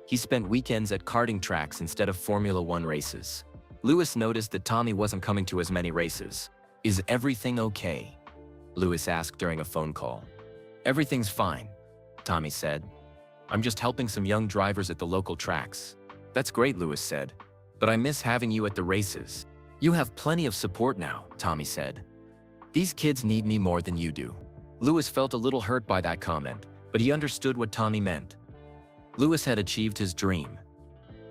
He spent weekends at karting tracks instead of Formula One races. Lewis noticed that Tommy wasn't coming to as many races. "Is everything okay?" Lewis asked during a phone call. "Everything's fine," Tommy said. "I'm just helping some young drivers at the local tracks." "That's great," Lewis said, "but I miss having you at the races." "You have plenty of support now," Tommy said. "These kids need me more than you do." Lewis felt a little hurt by that comment, but he understood what Tommy meant. Lewis had achieved his dream.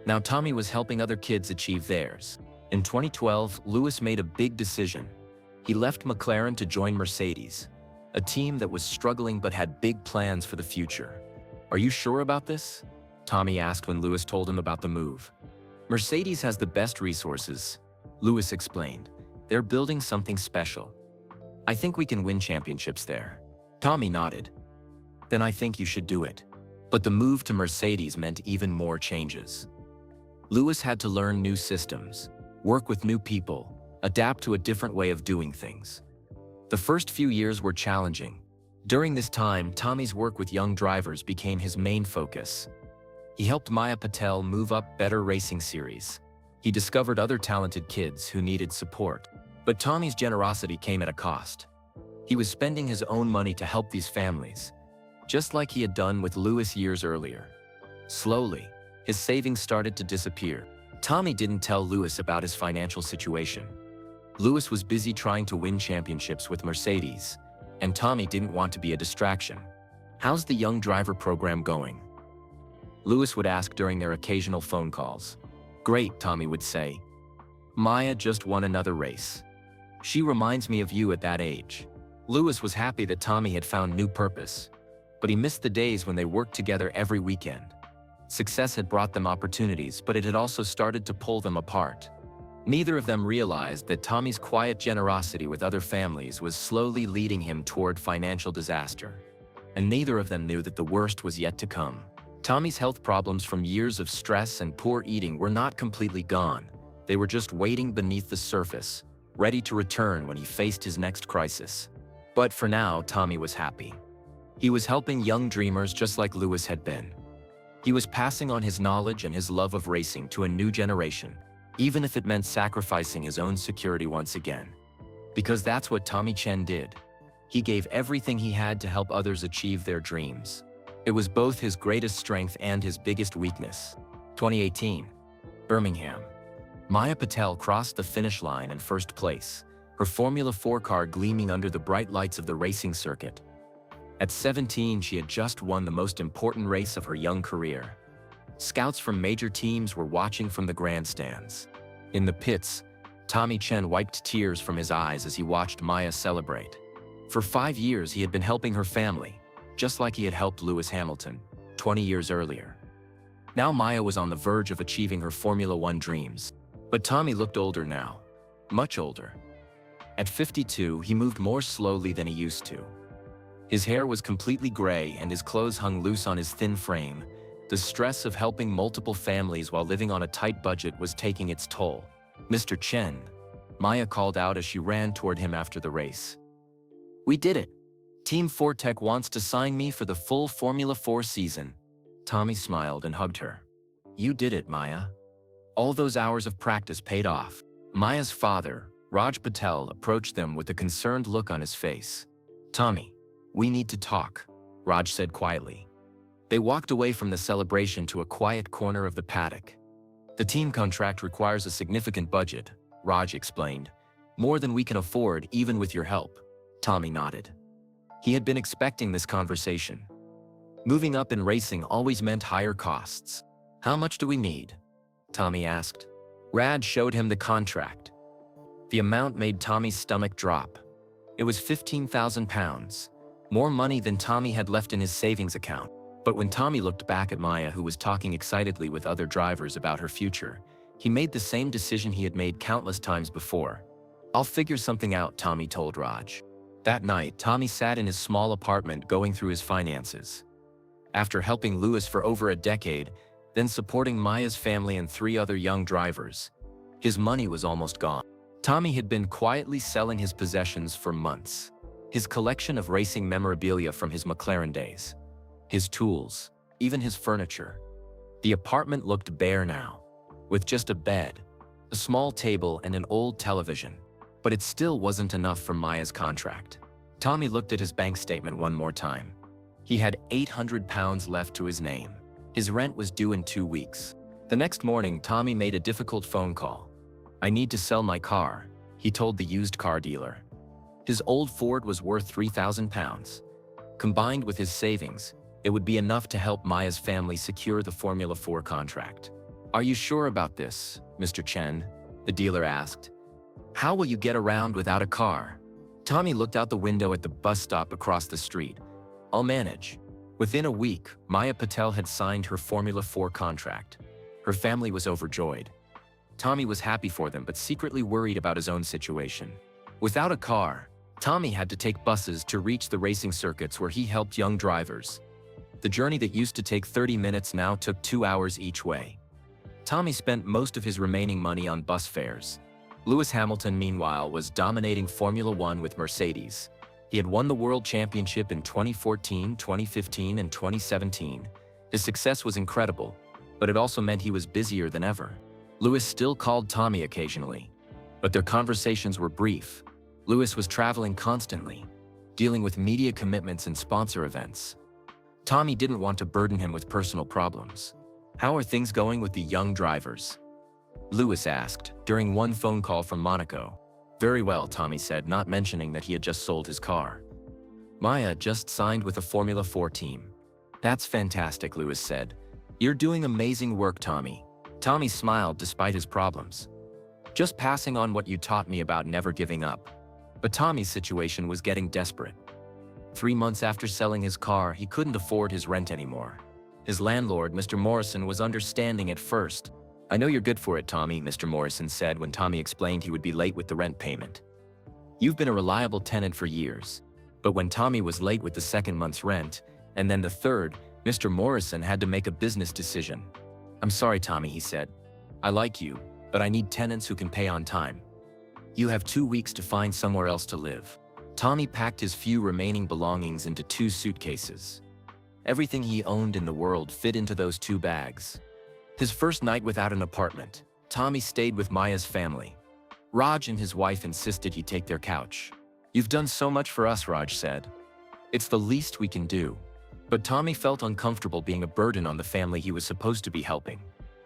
Now Tommy was helping other kids achieve theirs. In 2012, Lewis made a big decision. He left McLaren to join Mercedes, a team that was struggling but had big plans for the future. "Are you sure about this?" Tommy asked when Lewis told him about the move. "Mercedes has the best resources," Lewis explained. "They're building something special. I think we can win championships there." Tommy nodded. "Then I think you should do it." But the move to Mercedes meant even more changes. Lewis had to learn new systems, work with new people, adapt to a different way of doing things. The first few years were challenging. During this time, Tommy's work with young drivers became his main focus. He helped Maya Patel move up better racing series. He discovered other talented kids who needed support. But Tommy's generosity came at a cost. He was spending his own money to help these families, just like he had done with Lewis years earlier. Slowly, his savings started to disappear. Tommy didn't tell Lewis about his financial situation. Lewis was busy trying to win championships with Mercedes, and Tommy didn't want to be a distraction. "How's the young driver program going?" Lewis would ask during their occasional phone calls. "Great," Tommy would say. "Maya just won another race. She reminds me of you at that age." Lewis was happy that Tommy had found new purpose, but he missed the days when they worked together every weekend. Success had brought them opportunities, but it had also started to pull them apart. Neither of them realized that Tommy's quiet generosity with other families was slowly leading him toward financial disaster. And neither of them knew that the worst was yet to come. Tommy's health problems from years of stress and poor eating were not completely gone. They were just waiting beneath the surface, ready to return when he faced his next crisis. But for now, Tommy was happy. He was helping young dreamers just like Lewis had been. He was passing on his knowledge and his love of racing to a new generation, even if it meant sacrificing his own security once again. Because that's what Tommy Chen did. He gave everything he had to help others achieve their dreams. It was both his greatest strength and his biggest weakness. 2018, Birmingham. Maya Patel crossed the finish line in first place, her Formula 4 car gleaming under the bright lights of the racing circuit. At 17, she had just won the most important race of her young career. Scouts from major teams were watching from the grandstands. In the pits, Tommy Chen wiped tears from his eyes as he watched Maya celebrate. For 5 years, he had been helping her family, just like he had helped Lewis Hamilton 20 years earlier. Now Maya was on the verge of achieving her Formula One dreams. But Tommy looked older now, much older. At 52, he moved more slowly than he used to. His hair was completely gray and his clothes hung loose on his thin frame. The stress of helping multiple families while living on a tight budget was taking its toll. "Mr. Chen," Maya called out as she ran toward him after the race. "We did it. Team Fortec wants to sign me for the full Formula 4 season." Tommy smiled and hugged her. "You did it, Maya. All those hours of practice paid off." Maya's father, Raj Patel, approached them with a concerned look on his face. "Tommy, we need to talk," Raj said quietly. They walked away from the celebration to a quiet corner of the paddock. "The team contract requires a significant budget," Raj explained. "More than we can afford, even with your help." Tommy nodded. He had been expecting this conversation. Moving up in racing always meant higher costs. "How much do we need?" Tommy asked. Raj showed him the contract. The amount made Tommy's stomach drop. It was £15,000, more money than Tommy had left in his savings account. But when Tommy looked back at Maya, who was talking excitedly with other drivers about her future, he made the same decision he had made countless times before. "I'll figure something out," Tommy told Raj. That night, Tommy sat in his small apartment going through his finances. After helping Louis for over a decade, then supporting Maya's family and 3 other young drivers, his money was almost gone. Tommy had been quietly selling his possessions for months. His collection of racing memorabilia from his McLaren days, his tools, even his furniture. The apartment looked bare now, with just a bed, a small table, and an old television. But it still wasn't enough for Maya's contract. Tommy looked at his bank statement one more time. He had £800 left to his name. His rent was due in 2 weeks. The next morning, Tommy made a difficult phone call. "I need to sell my car," he told the used car dealer. His old Ford was worth £3,000. Combined with his savings, it would be enough to help Maya's family secure the Formula 4 contract. "Are you sure about this, Mr. Chen?" the dealer asked. "How will you get around without a car?" Tommy looked out the window at the bus stop across the street. "I'll manage." Within a week, Maya Patel had signed her Formula 4 contract. Her family was overjoyed. Tommy was happy for them but secretly worried about his own situation. Without a car, Tommy had to take buses to reach the racing circuits where he helped young drivers. The journey that used to take 30 minutes now took 2 hours each way. Tommy spent most of his remaining money on bus fares. Lewis Hamilton, meanwhile, was dominating Formula 1 with Mercedes. He had won the World Championship in 2014, 2015, and 2017. His success was incredible, but it also meant he was busier than ever. Lewis still called Tommy occasionally, but their conversations were brief. Lewis was traveling constantly, dealing with media commitments and sponsor events. Tommy didn't want to burden him with personal problems. "How are things going with the young drivers?" Lewis asked, during one phone call from Monaco. "Very well," Tommy said, not mentioning that he had just sold his car. "Maya just signed with a Formula 4 team." "That's fantastic," Lewis said. "You're doing amazing work, Tommy." Tommy smiled despite his problems. "Just passing on what you taught me about never giving up." But Tommy's situation was getting desperate. 3 months after selling his car, he couldn't afford his rent anymore. His landlord, Mr. Morrison, was understanding at first. "I know you're good for it, Tommy," Mr. Morrison said when Tommy explained he would be late with the rent payment. "You've been a reliable tenant for years." But when Tommy was late with the 2nd month's rent, and then the 3rd, Mr. Morrison had to make a business decision. "I'm sorry, Tommy," he said. "I like you, but I need tenants who can pay on time. You have 2 weeks to find somewhere else to live." Tommy packed his few remaining belongings into 2 suitcases. Everything he owned in the world fit into those 2 bags. His first night without an apartment, Tommy stayed with Maya's family. Raj and his wife insisted he take their couch. "You've done so much for us," Raj said. "It's the least we can do." But Tommy felt uncomfortable being a burden on the family he was supposed to be helping.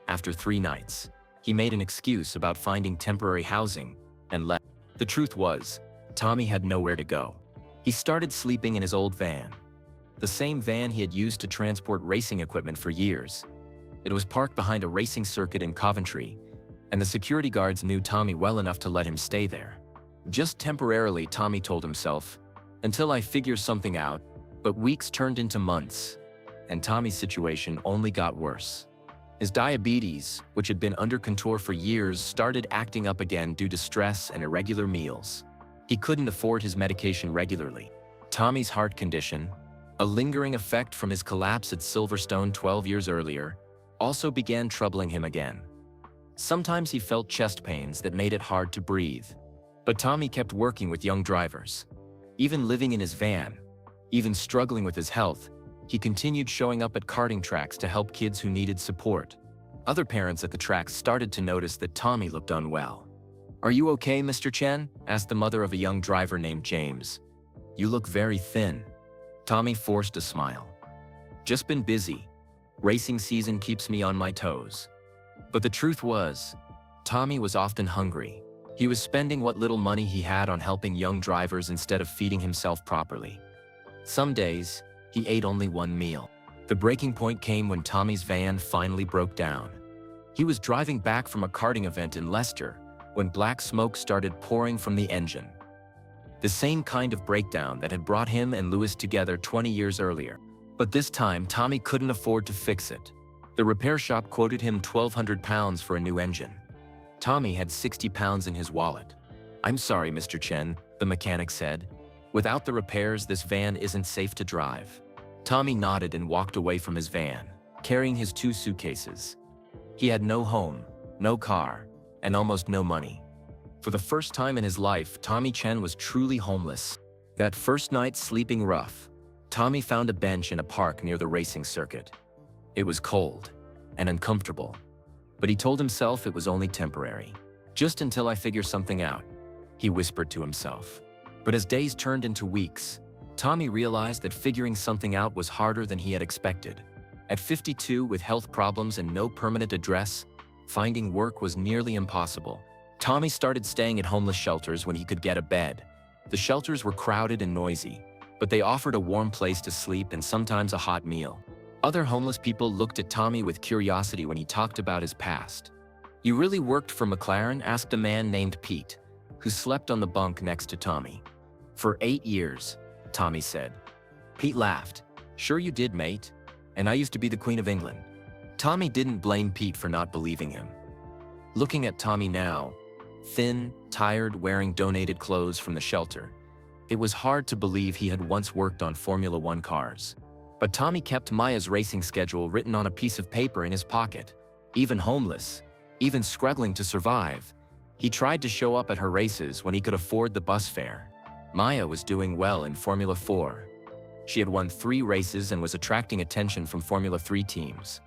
After 3 nights, he made an excuse about finding temporary housing and left. The truth was, Tommy had nowhere to go. He started sleeping in his old van, the same van he had used to transport racing equipment for years. It was parked behind a racing circuit in Coventry, and the security guards knew Tommy well enough to let him stay there. Just temporarily, Tommy told himself, until I figure something out. But weeks turned into months, and Tommy's situation only got worse. His diabetes, which had been under control for years, started acting up again due to stress and irregular meals. He couldn't afford his medication regularly. Tommy's heart condition, a lingering effect from his collapse at Silverstone 12 years earlier, also began troubling him again. Sometimes he felt chest pains that made it hard to breathe. But Tommy kept working with young drivers. Even living in his van, even struggling with his health, he continued showing up at karting tracks to help kids who needed support. Other parents at the tracks started to notice that Tommy looked unwell. "Are you okay, Mr. Chen?" asked the mother of a young driver named James. "You look very thin." Tommy forced a smile. "Just been busy. Racing season keeps me on my toes." But the truth was, Tommy was often hungry. He was spending what little money he had on helping young drivers instead of feeding himself properly. Some days, he ate only 1 meal. The breaking point came when Tommy's van finally broke down. He was driving back from a karting event in Leicester when black smoke started pouring from the engine. The same kind of breakdown that had brought him and Lewis together 20 years earlier. But this time, Tommy couldn't afford to fix it. The repair shop quoted him £1,200 for a new engine. Tommy had £60 in his wallet. "I'm sorry, Mr. Chen," the mechanic said. "Without the repairs, this van isn't safe to drive." Tommy nodded and walked away from his van, carrying his 2 suitcases. He had no home, no car, and almost no money. For the first time in his life, Tommy Chen was truly homeless. That first night sleeping rough, Tommy found a bench in a park near the racing circuit. It was cold and uncomfortable, but he told himself it was only temporary. "Just until I figure something out," he whispered to himself. But as days turned into weeks, Tommy realized that figuring something out was harder than he had expected. At 52, with health problems and no permanent address, finding work was nearly impossible. Tommy started staying at homeless shelters when he could get a bed. The shelters were crowded and noisy, but they offered a warm place to sleep and sometimes a hot meal. Other homeless people looked at Tommy with curiosity when he talked about his past. "You really worked for McLaren?" asked a man named Pete, who slept on the bunk next to Tommy. "For 8 years, Tommy said. Pete laughed. "Sure you did, mate. And I used to be the Queen of England." Tommy didn't blame Pete for not believing him. Looking at Tommy now, thin, tired, wearing donated clothes from the shelter, it was hard to believe he had once worked on Formula One cars. But Tommy kept Maya's racing schedule written on a piece of paper in his pocket. Even homeless, even struggling to survive, he tried to show up at her races when he could afford the bus fare. Maya was doing well in Formula 4. She had won 3 races and was attracting attention from Formula 3 teams.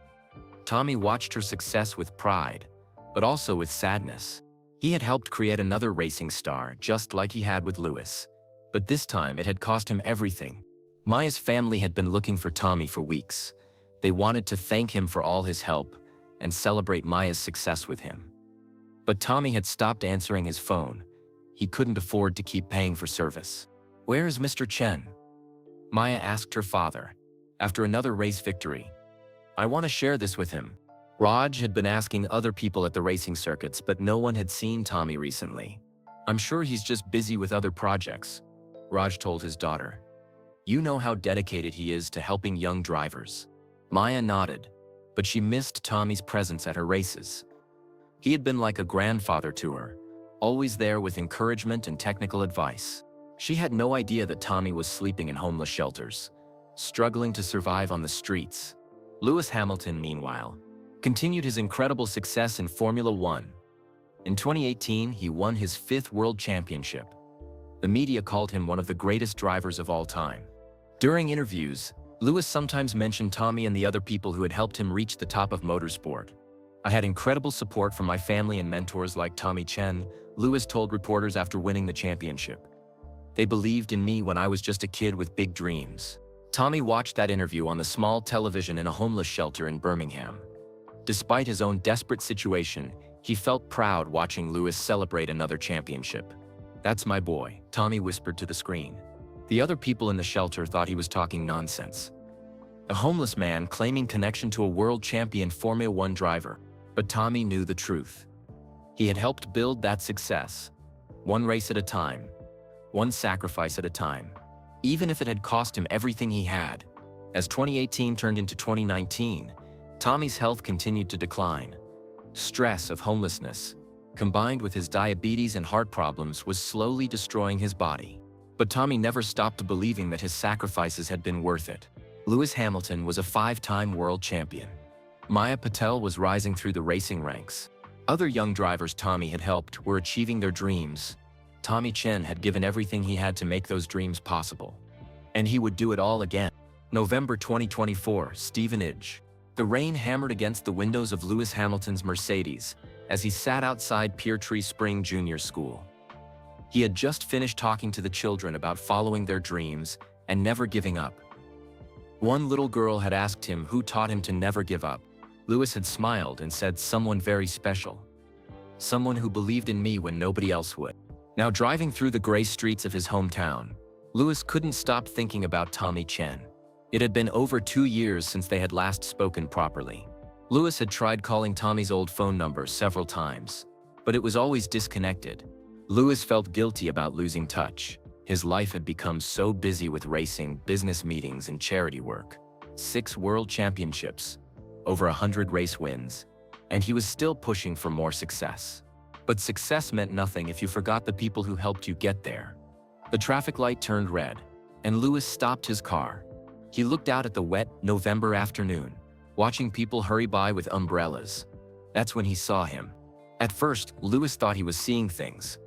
Tommy watched her success with pride, but also with sadness. He had helped create another racing star, just like he had with Lewis. But this time it had cost him everything. Maya's family had been looking for Tommy for weeks. They wanted to thank him for all his help and celebrate Maya's success with him. But Tommy had stopped answering his phone. He couldn't afford to keep paying for service. "Where is Mr. Chen?" Maya asked her father, after another race victory. "I want to share this with him." Raj had been asking other people at the racing circuits, but no one had seen Tommy recently. "I'm sure he's just busy with other projects," Raj told his daughter. "You know how dedicated he is to helping young drivers." Maya nodded, but she missed Tommy's presence at her races. He had been like a grandfather to her, always there with encouragement and technical advice. She had no idea that Tommy was sleeping in homeless shelters, struggling to survive on the streets. Lewis Hamilton, meanwhile, continued his incredible success in Formula One. In 2018, he won his 5th world championship. The media called him one of the greatest drivers of all time. During interviews, Lewis sometimes mentioned Tommy and the other people who had helped him reach the top of motorsport. "I had incredible support from my family and mentors like Tommy Chen," Lewis told reporters after winning the championship. "They believed in me when I was just a kid with big dreams." Tommy watched that interview on the small television in a homeless shelter in Birmingham. Despite his own desperate situation, he felt proud watching Lewis celebrate another championship. "That's my boy," Tommy whispered to the screen. The other people in the shelter thought he was talking nonsense. A homeless man claiming connection to a world champion Formula One driver. But Tommy knew the truth. He had helped build that success, one race at a time, one sacrifice at a time, even if it had cost him everything he had. As 2018 turned into 2019, Tommy's health continued to decline. Stress of homelessness, combined with his diabetes and heart problems, was slowly destroying his body. But Tommy never stopped believing that his sacrifices had been worth it. Lewis Hamilton was a 5-time world champion. Maya Patel was rising through the racing ranks. Other young drivers Tommy had helped were achieving their dreams. Tommy Chen had given everything he had to make those dreams possible. And he would do it all again. November 2024, Stevenage. The rain hammered against the windows of Lewis Hamilton's Mercedes as he sat outside Peartree Spring Junior School. He had just finished talking to the children about following their dreams and never giving up. One little girl had asked him who taught him to never give up. Lewis had smiled and said, "Someone very special. Someone who believed in me when nobody else would." Now driving through the gray streets of his hometown, Lewis couldn't stop thinking about Tommy Chen. It had been over 2 years since they had last spoken properly. Lewis had tried calling Tommy's old phone number several times, but it was always disconnected. Lewis felt guilty about losing touch. His life had become so busy with racing, business meetings, and charity work. 6 world championships, over 100 race wins, and he was still pushing for more success. But success meant nothing if you forgot the people who helped you get there. The traffic light turned red, and Lewis stopped his car. He looked out at the wet November afternoon, watching people hurry by with umbrellas. That's when he saw him. At first, Lewis thought he was seeing things.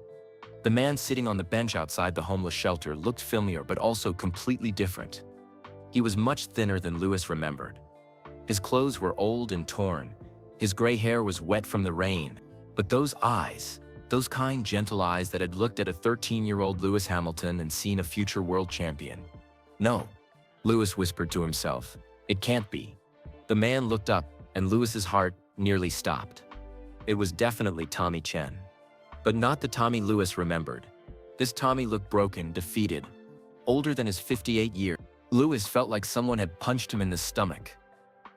The man sitting on the bench outside the homeless shelter looked familiar but also completely different. He was much thinner than Lewis remembered. His clothes were old and torn. His gray hair was wet from the rain. But those eyes, those kind, gentle eyes that had looked at a 13-year-old Lewis Hamilton and seen a future world champion. No, Lewis whispered to himself. It can't be. The man looked up, and Lewis's heart nearly stopped. It was definitely Tommy Chen. But not the Tommy Lewis remembered. This Tommy looked broken, defeated. Older than his 58 years, Lewis felt like someone had punched him in the stomach.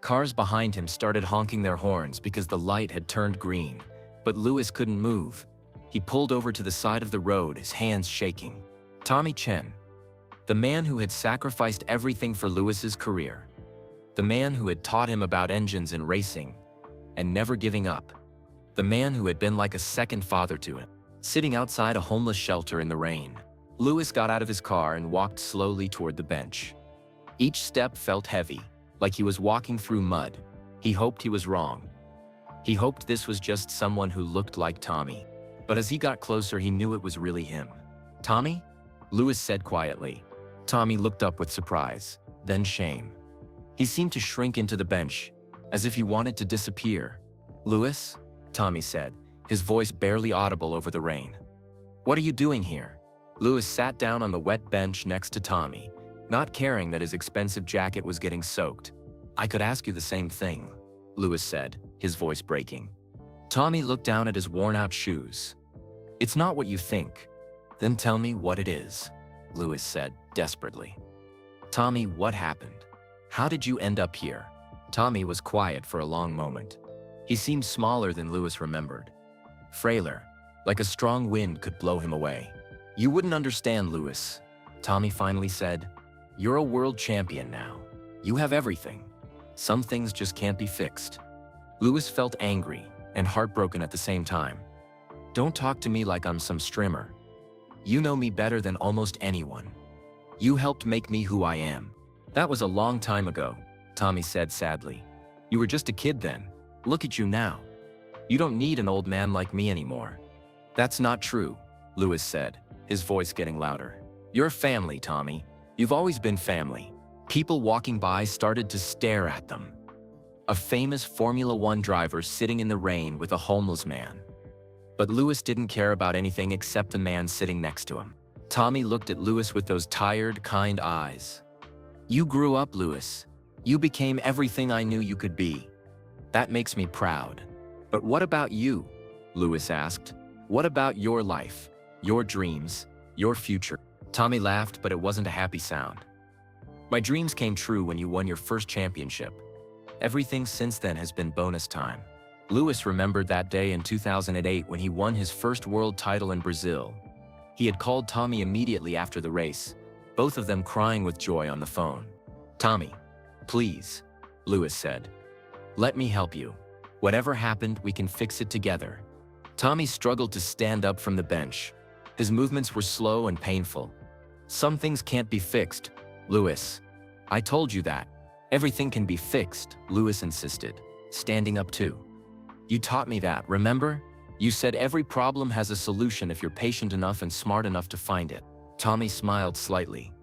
Cars behind him started honking their horns because the light had turned green, but Lewis couldn't move. He pulled over to the side of the road, his hands shaking. Tommy Chen, the man who had sacrificed everything for Lewis's career. The man who had taught him about engines and racing, and never giving up. The man who had been like a second father to him. Sitting outside a homeless shelter in the rain, Lewis got out of his car and walked slowly toward the bench. Each step felt heavy, like he was walking through mud. He hoped he was wrong. He hoped this was just someone who looked like Tommy. But as he got closer, he knew it was really him. Tommy? Lewis said quietly. Tommy looked up with surprise, then shame. He seemed to shrink into the bench, as if he wanted to disappear. Lewis? Tommy said, his voice barely audible over the rain. What are you doing here? Lewis sat down on the wet bench next to Tommy, not caring that his expensive jacket was getting soaked. I could ask you the same thing, Lewis said, his voice breaking. Tommy looked down at his worn-out shoes. It's not what you think. Then tell me what it is, Lewis said, desperately. Tommy, what happened? How did you end up here? Tommy was quiet for a long moment. He seemed smaller than Lewis remembered. Frailer, like a strong wind could blow him away. You wouldn't understand, Lewis, Tommy finally said. You're a world champion now. You have everything. Some things just can't be fixed. Lewis felt angry and heartbroken at the same time. Don't talk to me like I'm some strimmer. You know me better than almost anyone. You helped make me who I am. That was a long time ago, Tommy said sadly. You were just a kid then. Look at you now. You don't need an old man like me anymore. That's not true, Lewis said, his voice getting louder. You're family, Tommy. You've always been family. People walking by started to stare at them. A famous Formula One driver sitting in the rain with a homeless man. But Lewis didn't care about anything except the man sitting next to him. Tommy looked at Lewis with those tired, kind eyes. You grew up, Lewis. You became everything I knew you could be. That makes me proud. But what about you? Lewis asked. What about your life, your dreams, your future? Tommy laughed, but it wasn't a happy sound. My dreams came true when you won your first championship. Everything since then has been bonus time. Lewis remembered that day in 2008 when he won his first world title in Brazil. He had called Tommy immediately after the race, both of them crying with joy on the phone. Tommy, please, Lewis said. Let me help you. Whatever happened, we can fix it together. Tommy struggled to stand up from the bench. His movements were slow and painful. Some things can't be fixed, Lewis. I told you that. Everything can be fixed, Lewis insisted, standing up too. You taught me that, remember? You said every problem has a solution if you're patient enough and smart enough to find it. Tommy smiled slightly.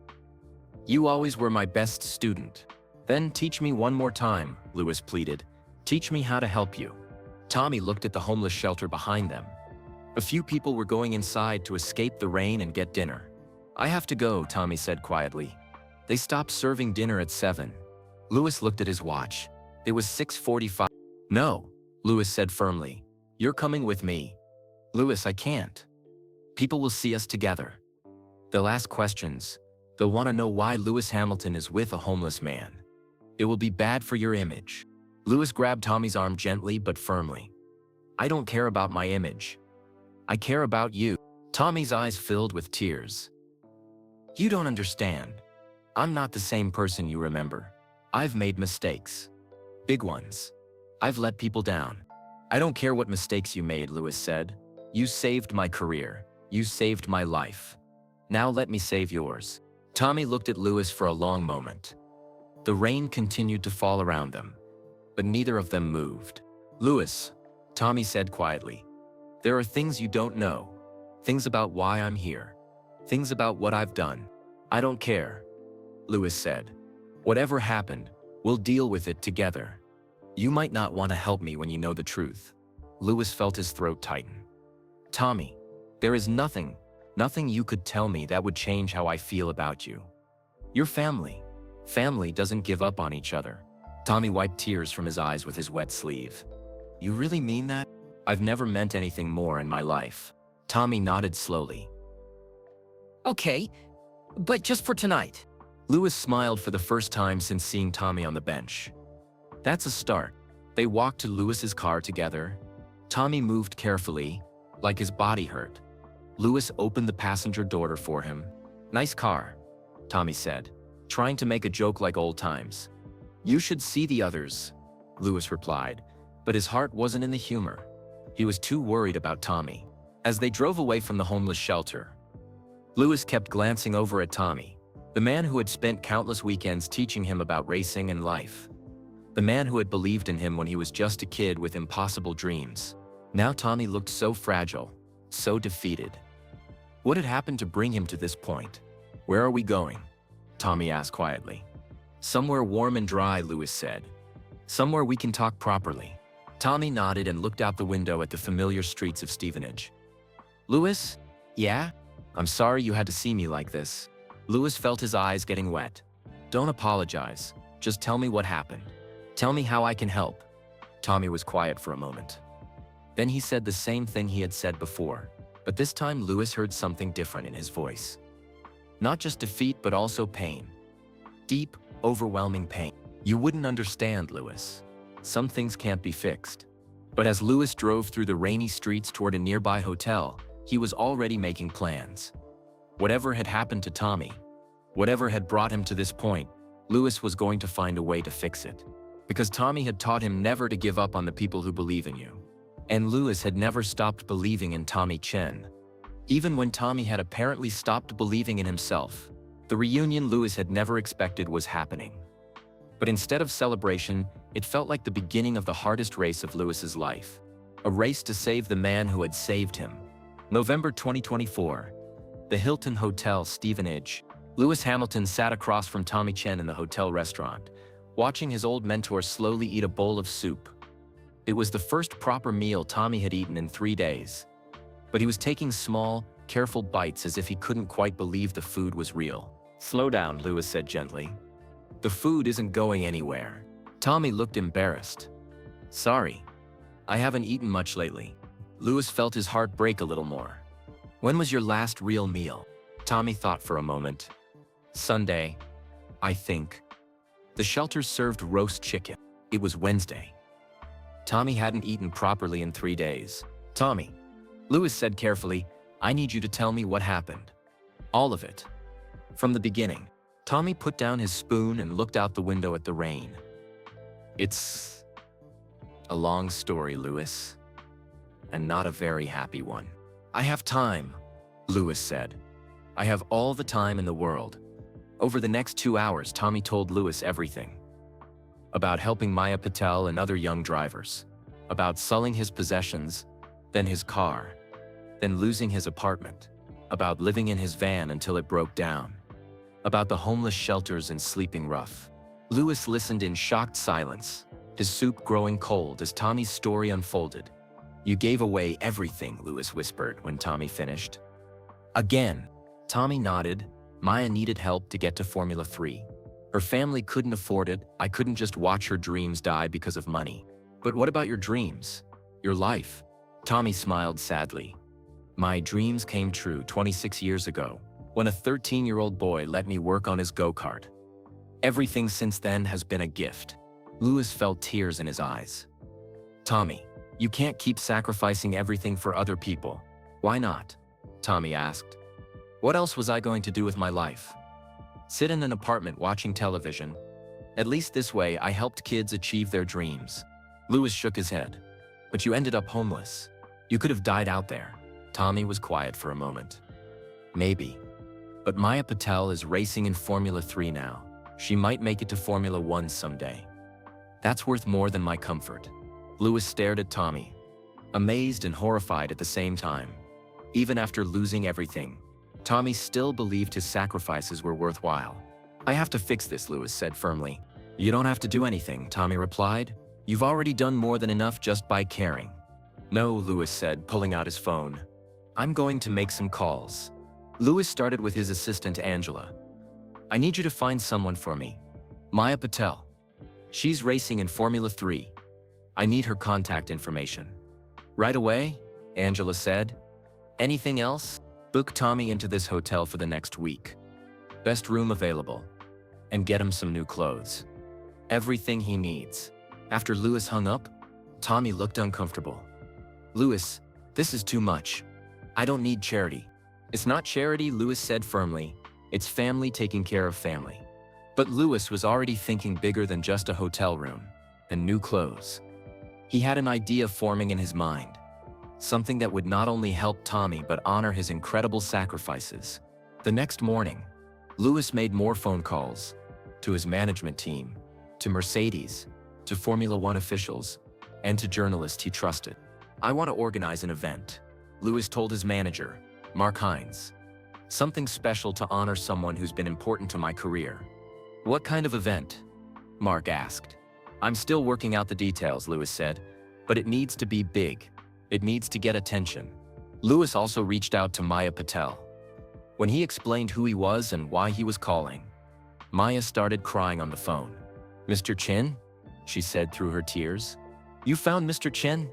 You always were my best student. Then teach me one more time, Lewis pleaded. Teach me how to help you. Tommy looked at the homeless shelter behind them. A few people were going inside to escape the rain and get dinner. I have to go, Tommy said quietly. They stopped serving dinner at 7. Lewis looked at his watch. It was 6:45. No, Lewis said firmly. You're coming with me. Lewis, I can't. People will see us together. They'll ask questions. They'll want to know why Lewis Hamilton is with a homeless man. It will be bad for your image. Lewis grabbed Tommy's arm gently but firmly. I don't care about my image. I care about you. Tommy's eyes filled with tears. You don't understand. I'm not the same person you remember. I've made mistakes. Big ones. I've let people down. I don't care what mistakes you made, Lewis said. You saved my career. You saved my life. Now let me save yours. Tommy looked at Louis for a long moment. The rain continued to fall around them, but neither of them moved. Louis, Tommy said quietly, there are things you don't know. Things about why I'm here. Things about what I've done. I don't care. Louis said. Whatever happened, we'll deal with it together. You might not want to help me when you know the truth. Louis felt his throat tighten. Tommy, there is nothing you could tell me that would change how I feel about you. Your family. Family doesn't give up on each other. Tommy wiped tears from his eyes with his wet sleeve. You really mean that? I've never meant anything more in my life. Tommy nodded slowly. Okay, but just for tonight. Louis smiled for the first time since seeing Tommy on the bench. That's a start. They walked to Louis's car together. Tommy moved carefully, like his body hurt. Louis opened the passenger door for him. Nice car, Tommy said, trying to make a joke like old times. You should see the others, Louis replied, but his heart wasn't in the humor. He was too worried about Tommy. As they drove away from the homeless shelter, Louis kept glancing over at Tommy, the man who had spent countless weekends teaching him about racing and life. The man who had believed in him when he was just a kid with impossible dreams. Now Tommy looked so fragile, so defeated. What had happened to bring him to this point? Where are we going? Tommy asked quietly. Somewhere warm and dry, Louis said. Somewhere we can talk properly. Tommy nodded and looked out the window at the familiar streets of Stevenage. Louis? Yeah? I'm sorry you had to see me like this. Louis felt his eyes getting wet. Don't apologize. Just tell me what happened. Tell me how I can help. Tommy was quiet for a moment. Then he said the same thing he had said before, but this time Louis heard something different in his voice. Not just defeat, but also pain. Deep, overwhelming pain. You wouldn't understand, Louis. Some things can't be fixed. But as Louis drove through the rainy streets toward a nearby hotel, he was already making plans. Whatever had happened to Tommy, whatever had brought him to this point, Louis was going to find a way to fix it. Because Tommy had taught him never to give up on the people who believe in you. And Louis had never stopped believing in Tommy Chen. Even when Tommy had apparently stopped believing in himself, the reunion Louis had never expected was happening. But instead of celebration, it felt like the beginning of the hardest race of Louis's life. A race to save the man who had saved him. November 2024. The Hilton Hotel, Stevenage. Louis Hamilton sat across from Tommy Chen in the hotel restaurant, watching his old mentor slowly eat a bowl of soup. It was the first proper meal Tommy had eaten in 3 days. But he was taking small, careful bites as if he couldn't quite believe the food was real. Slow down, Louis said gently. The food isn't going anywhere. Tommy looked embarrassed. Sorry. I haven't eaten much lately. Louis felt his heart break a little more. When was your last real meal? Tommy thought for a moment. Sunday, I think. The shelter served roast chicken. It was Wednesday. Tommy hadn't eaten properly in 3 days. Tommy, Louis said carefully, I need you to tell me what happened. All of it. From the beginning. Tommy put down his spoon and looked out the window at the rain. It's a long story, Louis. And not a very happy one. I have time, Louis said. I have all the time in the world. Over the next 2 hours, Tommy told Louis everything. About helping Maya Patel and other young drivers. About selling his possessions, then his car, then losing his apartment. About living in his van until it broke down. About the homeless shelters and sleeping rough. Louis listened in shocked silence, his soup growing cold as Tommy's story unfolded. You gave away everything, Louis whispered when Tommy finished. Again. Tommy nodded. Maya needed help to get to Formula 3. Her family couldn't afford it. I couldn't just watch her dreams die because of money. But what about your dreams? Your life? Tommy smiled sadly. My dreams came true 26 years ago, when a 13-year-old boy let me work on his go-kart. Everything since then has been a gift. Louis felt tears in his eyes. Tommy, you can't keep sacrificing everything for other people. Why not? Tommy asked. What else was I going to do with my life? Sit in an apartment watching television. At least this way I helped kids achieve their dreams. Louis shook his head. But you ended up homeless. You could have died out there. Tommy was quiet for a moment. Maybe. But Maya Patel is racing in Formula 3 now. She might make it to Formula 1 someday. That's worth more than my comfort. Louis stared at Tommy, amazed and horrified at the same time. Even after losing everything, Tommy still believed his sacrifices were worthwhile. I have to fix this, Louis said firmly. You don't have to do anything, Tommy replied. You've already done more than enough just by caring. No, Louis said, pulling out his phone. I'm going to make some calls. Louis started with his assistant, Angela. I need you to find someone for me. Maya Patel. She's racing in Formula 3. I need her contact information. Right away, Angela said. Anything else? Book Tommy into this hotel for the next week. Best room available. And get him some new clothes. Everything he needs. After Louis hung up, Tommy looked uncomfortable. Louis, this is too much. I don't need charity. It's not charity, Louis said firmly. It's family taking care of family. But Louis was already thinking bigger than just a hotel room and new clothes. He had an idea forming in his mind. Something that would not only help Tommy but honor his incredible sacrifices. The next morning, Louis made more phone calls to his management team, to Mercedes, to Formula 1 officials, and to journalists he trusted. I want to organize an event, Louis told his manager, Mark Hines. Something special to honor someone who's been important to my career. What kind of event? Mark asked. I'm still working out the details, Louis said, but it needs to be big. It needs to get attention. Louis also reached out to Maya Patel. When he explained who he was and why he was calling, Maya started crying on the phone. Mr. Chen? She said through her tears. You found Mr. Chen?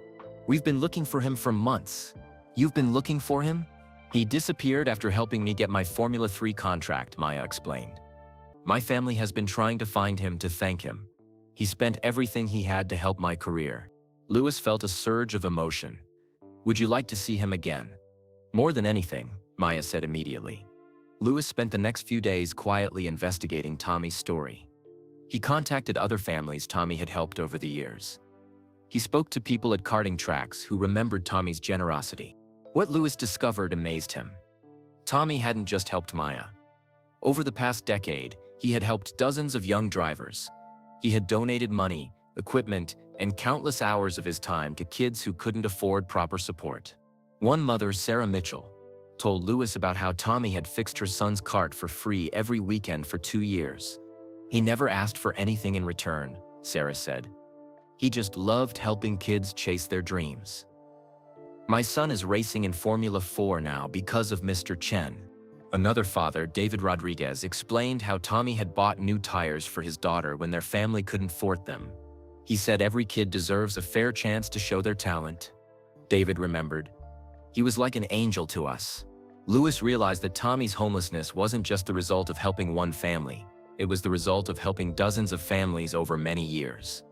We've been looking for him for months. You've been looking for him? He disappeared after helping me get my Formula 3 contract, Maya explained. My family has been trying to find him to thank him. He spent everything he had to help my career. Louis felt a surge of emotion. Would you like to see him again? More than anything, Maya said immediately. Louis spent the next few days quietly investigating Tommy's story. He contacted other families Tommy had helped over the years. He spoke to people at karting tracks who remembered Tommy's generosity. What Louis discovered amazed him. Tommy hadn't just helped Maya. Over the past decade, he had helped dozens of young drivers. He had donated money, equipment, and countless hours of his time to kids who couldn't afford proper support. One mother, Sarah Mitchell, told Louis about how Tommy had fixed her son's kart for free every weekend for 2 years. He never asked for anything in return, Sarah said. He just loved helping kids chase their dreams. My son is racing in Formula 4 now because of Mr. Chen. Another father, David Rodriguez, explained how Tommy had bought new tires for his daughter when their family couldn't afford them. He said every kid deserves a fair chance to show their talent. David remembered. He was like an angel to us. Louis realized that Tommy's homelessness wasn't just the result of helping one family. It was the result of helping dozens of families over many years.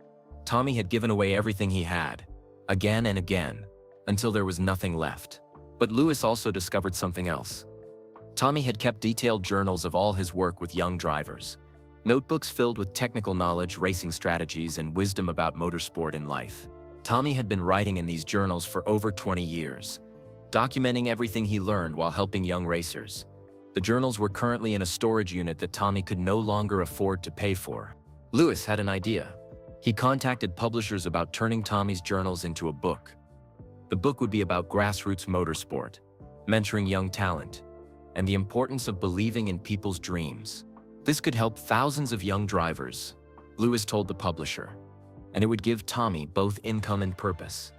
Tommy had given away everything he had, again and again, until there was nothing left. But Louis also discovered something else. Tommy had kept detailed journals of all his work with young drivers. Notebooks filled with technical knowledge, racing strategies, and wisdom about motorsport and life. Tommy had been writing in these journals for over 20 years, documenting everything he learned while helping young racers. The journals were currently in a storage unit that Tommy could no longer afford to pay for. Louis had an idea. He contacted publishers about turning Tommy's journals into a book. The book would be about grassroots motorsport, mentoring young talent, and the importance of believing in people's dreams. This could help thousands of young drivers, Louis told the publisher, and it would give Tommy both income and purpose.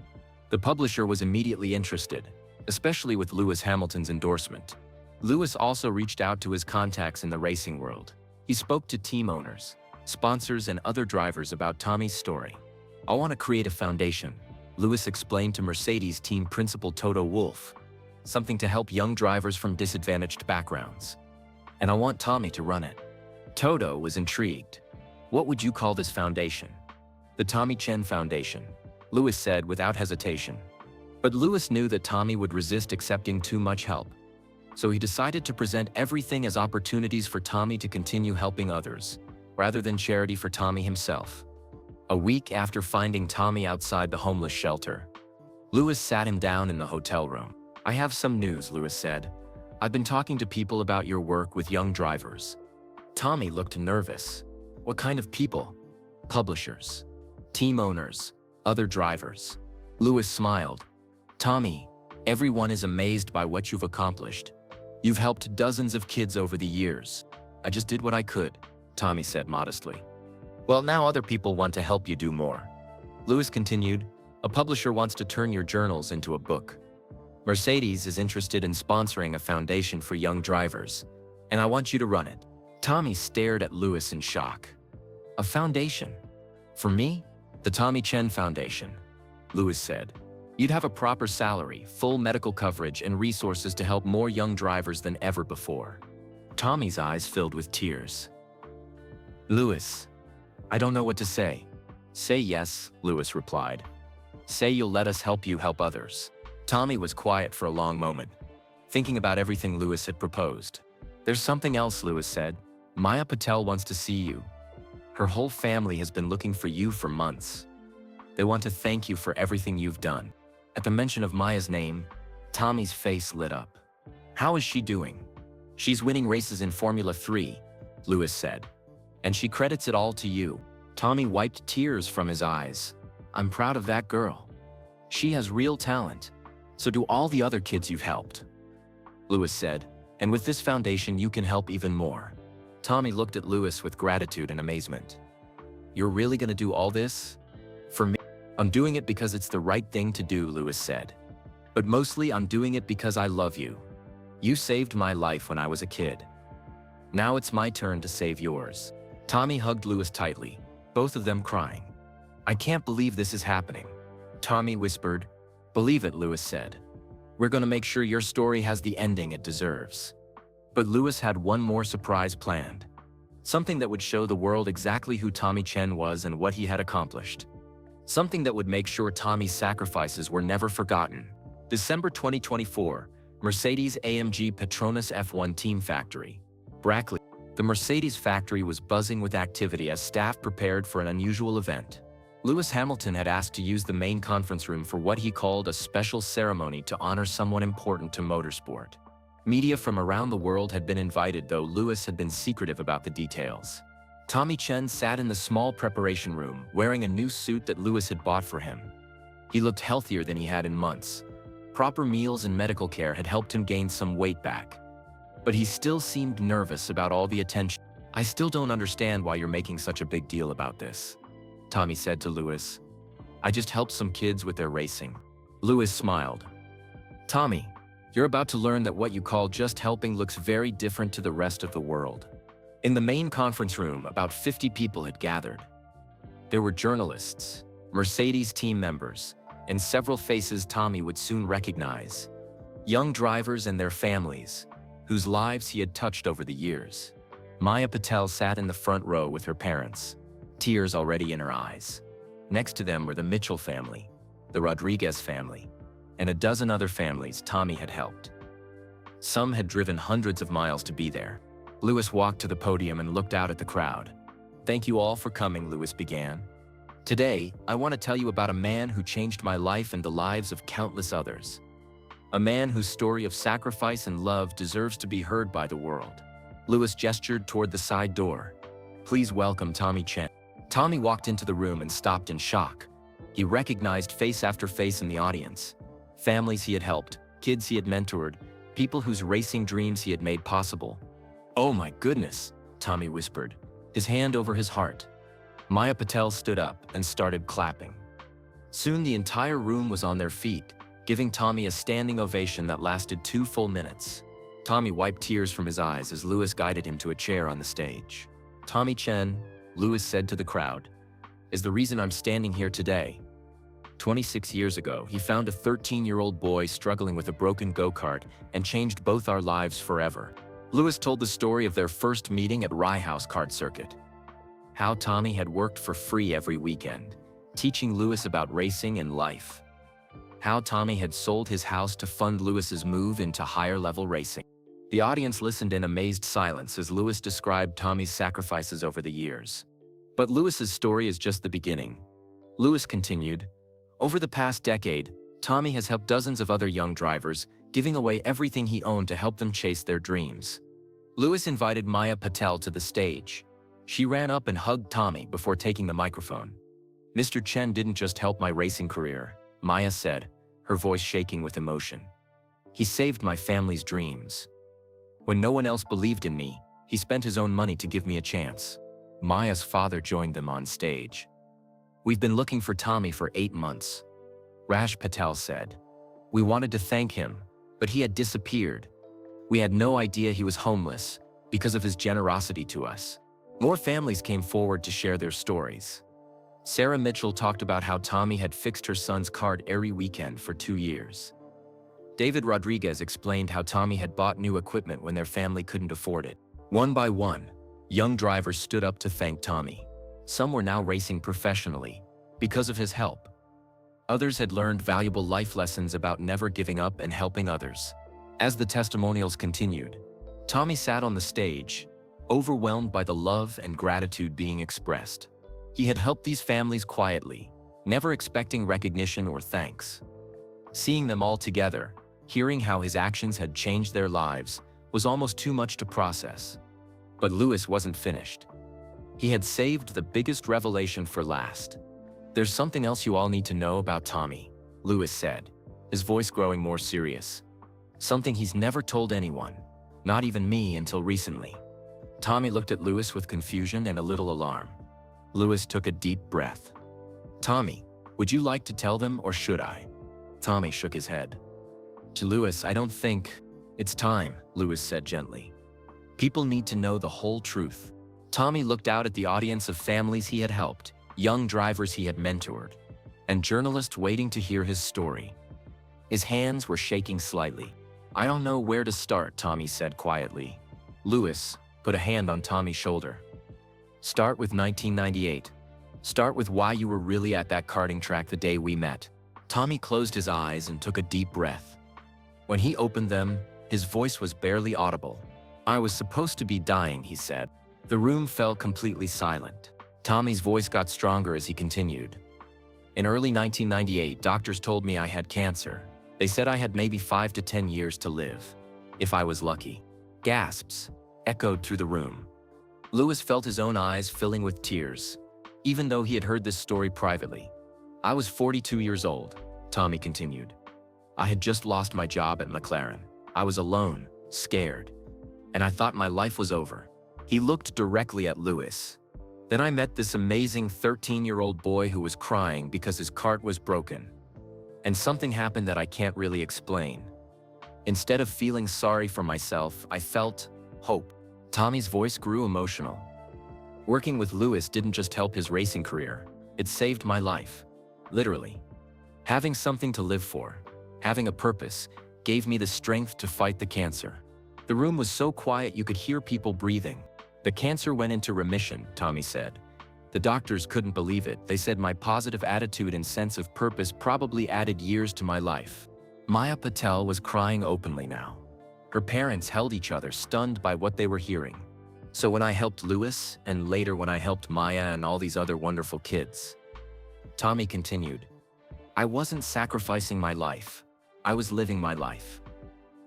The publisher was immediately interested, especially with Lewis Hamilton's endorsement. Louis also reached out to his contacts in the racing world. He spoke to team owners, sponsors, and other drivers about Tommy's story. I want to create a foundation, Louis explained to Mercedes team principal Toto Wolff, something to help young drivers from disadvantaged backgrounds. And I want Tommy to run it. Toto was intrigued. What would you call this foundation? The Tommy Chen Foundation, Louis said without hesitation. But Louis knew that Tommy would resist accepting too much help. So he decided to present everything as opportunities for Tommy to continue helping others, rather than charity for Tommy himself. A week after finding Tommy outside the homeless shelter, Louis sat him down in the hotel room. I have some news, Louis said. I've been talking to people about your work with young drivers. Tommy looked nervous. What kind of people? Publishers, team owners, other drivers. Lewis smiled. Tommy, everyone is amazed by what you've accomplished. You've helped dozens of kids over the years. I just did what I could, Tommy said modestly. Well, now other people want to help you do more. Lewis continued, a publisher wants to turn your journals into a book. Mercedes is interested in sponsoring a foundation for young drivers, and I want you to run it. Tommy stared at Lewis in shock. A foundation? For me? The Tommy Chen Foundation, Lewis said. You'd have a proper salary, full medical coverage, and resources to help more young drivers than ever before. Tommy's eyes filled with tears. Lewis, I don't know what to say. Say yes, Lewis replied. Say you'll let us help you help others. Tommy was quiet for a long moment, thinking about everything Lewis had proposed. There's something else, Lewis said. Maya Patel wants to see you. Her whole family has been looking for you for months. They want to thank you for everything you've done. At the mention of Maya's name, Tommy's face lit up. How is she doing? She's winning races in Formula 3, Lewis said. And she credits it all to you. Tommy wiped tears from his eyes. I'm proud of that girl. She has real talent. So do all the other kids you've helped. Lewis said, and with this foundation you can help even more. Tommy looked at Lewis with gratitude and amazement. You're really gonna do all this? For me, I'm doing it because it's the right thing to do, Lewis said. But mostly I'm doing it because I love you. You saved my life when I was a kid. Now it's my turn to save yours. Tommy hugged Lewis tightly, both of them crying. I can't believe this is happening. Tommy whispered. Believe it, Lewis said. We're gonna make sure your story has the ending it deserves. But Lewis had one more surprise planned. Something that would show the world exactly who Tommy Chen was and what he had accomplished. Something that would make sure Tommy's sacrifices were never forgotten. December 2024, Mercedes-AMG Petronas F1 Team Factory, Brackley. The Mercedes factory was buzzing with activity as staff prepared for an unusual event. Lewis Hamilton had asked to use the main conference room for what he called a special ceremony to honor someone important to motorsport. Media from around the world had been invited, though Lewis had been secretive about the details. Tommy Chen sat in the small preparation room, wearing a new suit that Lewis had bought for him. He looked healthier than he had in months. Proper meals and medical care had helped him gain some weight back. But he still seemed nervous about all the attention. I still don't understand why you're making such a big deal about this, Tommy said to Lewis. I just helped some kids with their racing. Lewis smiled. Tommy, you're about to learn that what you call just helping looks very different to the rest of the world. In the main conference room, about 50 people had gathered. There were journalists, Mercedes team members, and several faces Tommy would soon recognize. Young drivers and their families, whose lives he had touched over the years. Maya Patel sat in the front row with her parents, tears already in her eyes. Next to them were the Mitchell family, the Rodriguez family, and a dozen other families Tommy had helped. Some had driven hundreds of miles to be there. Lewis walked to the podium and looked out at the crowd. Thank you all for coming, Lewis began. Today, I want to tell you about a man who changed my life and the lives of countless others. A man whose story of sacrifice and love deserves to be heard by the world. Lewis gestured toward the side door. Please welcome Tommy Chen. Tommy walked into the room and stopped in shock. He recognized face after face in the audience. Families he had helped, kids he had mentored, people whose racing dreams he had made possible. Oh my goodness, Tommy whispered, his hand over his heart. Maya Patel stood up and started clapping. Soon the entire room was on their feet, giving Tommy a standing ovation that lasted 2 full minutes. Tommy wiped tears from his eyes as Lewis guided him to a chair on the stage. Tommy Chen, Lewis said to the crowd, is the reason I'm standing here today. 26 years ago, he found a 13-year-old boy struggling with a broken go-kart and changed both our lives forever. Lewis told the story of their first meeting at Rye House Kart Circuit. How Tommy had worked for free every weekend, teaching Lewis about racing and life. How Tommy had sold his house to fund Lewis's move into higher-level racing. The audience listened in amazed silence as Lewis described Tommy's sacrifices over the years. But Lewis's story is just the beginning. Lewis continued, over the past decade, Tommy has helped dozens of other young drivers, giving away everything he owned to help them chase their dreams. Louis invited Maya Patel to the stage. She ran up and hugged Tommy before taking the microphone. "Mr. Chen didn't just help my racing career," Maya said, her voice shaking with emotion. "He saved my family's dreams. When no one else believed in me, he spent his own money to give me a chance." Maya's father joined them on stage. "We've been looking for Tommy for 8 months," Raj Patel said. "We wanted to thank him, but he had disappeared. We had no idea he was homeless because of his generosity to us." More families came forward to share their stories. Sarah Mitchell talked about how Tommy had fixed her son's cart every weekend for 2 years. David Rodriguez explained how Tommy had bought new equipment when their family couldn't afford it. One by one, young drivers stood up to thank Tommy. Some were now racing professionally because of his help. Others had learned valuable life lessons about never giving up and helping others. As the testimonials continued, Tommy sat on the stage, overwhelmed by the love and gratitude being expressed. He had helped these families quietly, never expecting recognition or thanks. Seeing them all together, hearing how his actions had changed their lives, was almost too much to process. But Louis wasn't finished. He had saved the biggest revelation for last. "There's something else you all need to know about Tommy," Louis said, his voice growing more serious. "Something he's never told anyone, not even me until recently." Tommy looked at Louis with confusion and a little alarm. Louis took a deep breath. "Tommy, would you like to tell them or should I?" Tommy shook his head. To Louis, "I don't think it's time," Louis said gently. "People need to know the whole truth." Tommy looked out at the audience of families he had helped, young drivers he had mentored, and journalists waiting to hear his story. His hands were shaking slightly. "I don't know where to start," Tommy said quietly. Louis put a hand on Tommy's shoulder. "Start with 1998. Start with why you were really at that karting track the day we met." Tommy closed his eyes and took a deep breath. When he opened them, his voice was barely audible. "I was supposed to be dying," he said. The room fell completely silent. Tommy's voice got stronger as he continued. "In early 1998, doctors told me I had cancer. They said I had maybe 5 to 10 years to live, if I was lucky." Gasps echoed through the room. Louis felt his own eyes filling with tears, even though he had heard this story privately. "I was 42 years old," Tommy continued. "I had just lost my job at McLaren. I was alone, scared, and I thought my life was over." He looked directly at Louis. "Then I met this amazing 13-year-old boy who was crying because his cart was broken. And something happened that I can't really explain. Instead of feeling sorry for myself, I felt hope." Tommy's voice grew emotional. "Working with Louis didn't just help his racing career, it saved my life. Literally. Having something to live for, having a purpose, gave me the strength to fight the cancer." The room was so quiet you could hear people breathing. "The cancer went into remission," Tommy said. "The doctors couldn't believe it. They said my positive attitude and sense of purpose probably added years to my life." Maya Patel was crying openly now. Her parents held each other, stunned by what they were hearing. "So when I helped Louis, and later when I helped Maya and all these other wonderful kids," Tommy continued, "I wasn't sacrificing my life. I was living my life.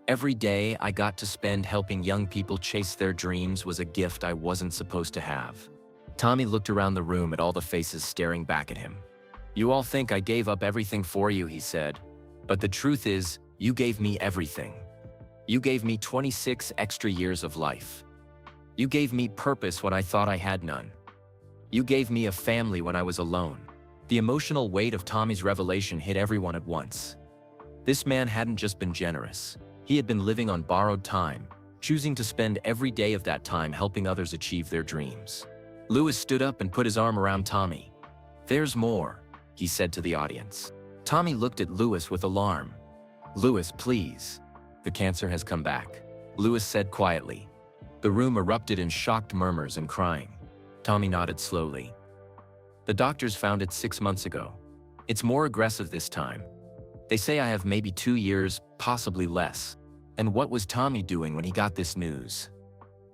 Every day I got to spend helping young people chase their dreams was a gift I wasn't supposed to have." Tommy looked around the room at all the faces staring back at him. "You all think I gave up everything for you," he said. "But the truth is, you gave me everything. You gave me 26 extra years of life. You gave me purpose when I thought I had none. You gave me a family when I was alone." The emotional weight of Tommy's revelation hit everyone at once. This man hadn't just been generous. He had been living on borrowed time, choosing to spend every day of that time helping others achieve their dreams. Louis stood up and put his arm around Tommy. "There's more," he said to the audience. Tommy looked at Louis with alarm. "Louis, please. The cancer has come back," Louis said quietly. The room erupted in shocked murmurs and crying. Tommy nodded slowly. "The doctors found it 6 months ago. It's more aggressive this time. They say I have maybe 2 years, possibly less." And what was Tommy doing when he got this news?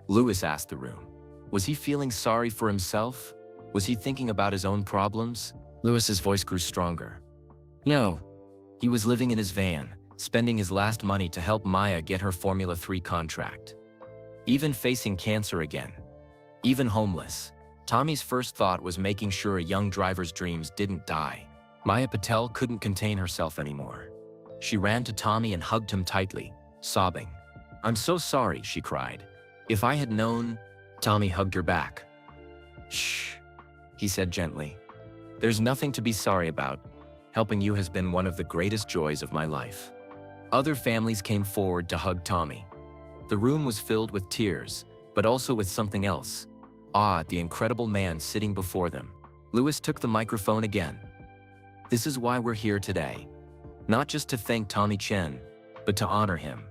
Louis asked the room. Was he feeling sorry for himself? Was he thinking about his own problems? Louis's voice grew stronger. No. He was living in his van, spending his last money to help Maya get her Formula 3 contract. Even facing cancer again. Even homeless. Tommy's first thought was making sure a young driver's dreams didn't die. Maya Patel couldn't contain herself anymore. She ran to Tommy and hugged him tightly, sobbing. "I'm so sorry," she cried. "If I had known..." Tommy hugged her back. "Shh," he said gently. "There's nothing to be sorry about. Helping you has been one of the greatest joys of my life." Other families came forward to hug Tommy. The room was filled with tears, but also with something else. Awe at the incredible man sitting before them. Louis took the microphone again. "This is why we're here today. Not just to thank Tommy Chen, but to honor him.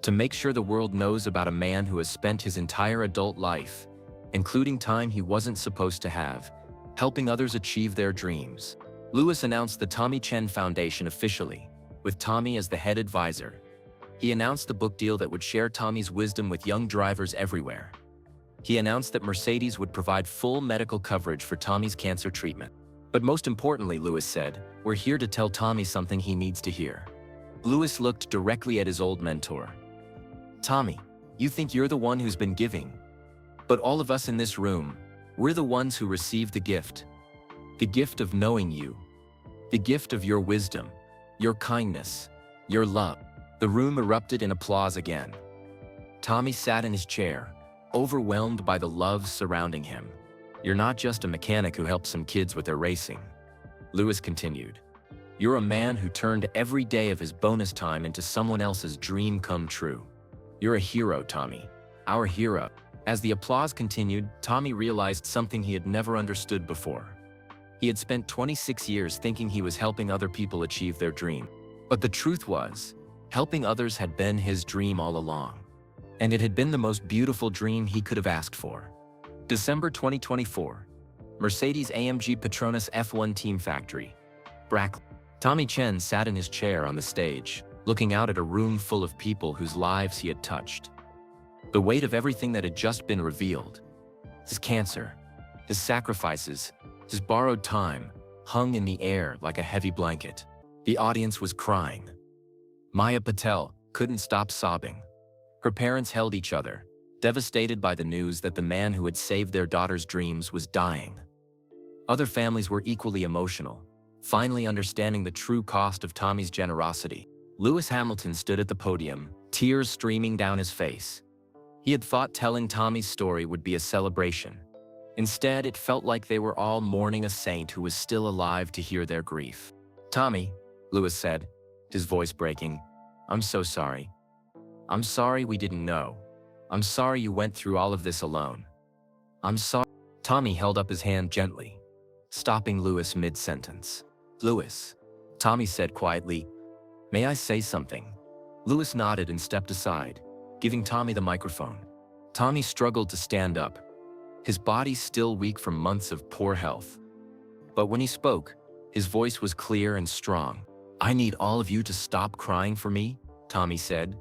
To make sure the world knows about a man who has spent his entire adult life, including time he wasn't supposed to have, helping others achieve their dreams." Louis announced the Tommy Chen Foundation officially, with Tommy as the head advisor. He announced the book deal that would share Tommy's wisdom with young drivers everywhere. He announced that Mercedes would provide full medical coverage for Tommy's cancer treatment. But most importantly, Louis said, "We're here to tell Tommy something he needs to hear." Louis looked directly at his old mentor. "Tommy, you think you're the one who's been giving. But all of us in this room, we're the ones who received the gift. The gift of knowing you. The gift of your wisdom, your kindness, your love." The room erupted in applause again. Tommy sat in his chair, overwhelmed by the love surrounding him. "You're not just a mechanic who helps some kids with their racing," Louis continued. "You're a man who turned every day of his bonus time into someone else's dream come true. You're a hero, Tommy. Our hero." As the applause continued, Tommy realized something he had never understood before. He had spent 26 years thinking he was helping other people achieve their dream. But the truth was, helping others had been his dream all along. And it had been the most beautiful dream he could have asked for. December 2024. Mercedes-AMG Petronas F1 Team Factory. Brackley. Tommy Chen sat in his chair on the stage, looking out at a room full of people whose lives he had touched. The weight of everything that had just been revealed. His cancer, his sacrifices, his borrowed time, hung in the air like a heavy blanket. The audience was crying. Maya Patel couldn't stop sobbing. Her parents held each other, devastated by the news that the man who had saved their daughter's dreams was dying. Other families were equally emotional, finally understanding the true cost of Tommy's generosity. Lewis Hamilton stood at the podium, tears streaming down his face. He had thought telling Tommy's story would be a celebration. Instead, it felt like they were all mourning a saint who was still alive to hear their grief. "Tommy," Lewis said, his voice breaking, "I'm so sorry. I'm sorry we didn't know. I'm sorry you went through all of this alone. I'm sorry." Tommy held up his hand gently, stopping Lewis mid-sentence. "Lewis," Tommy said quietly, "may I say something?" Lewis nodded and stepped aside, giving Tommy the microphone. Tommy struggled to stand up, his body still weak from months of poor health. But when he spoke, his voice was clear and strong. "I need all of you to stop crying for me," Tommy said,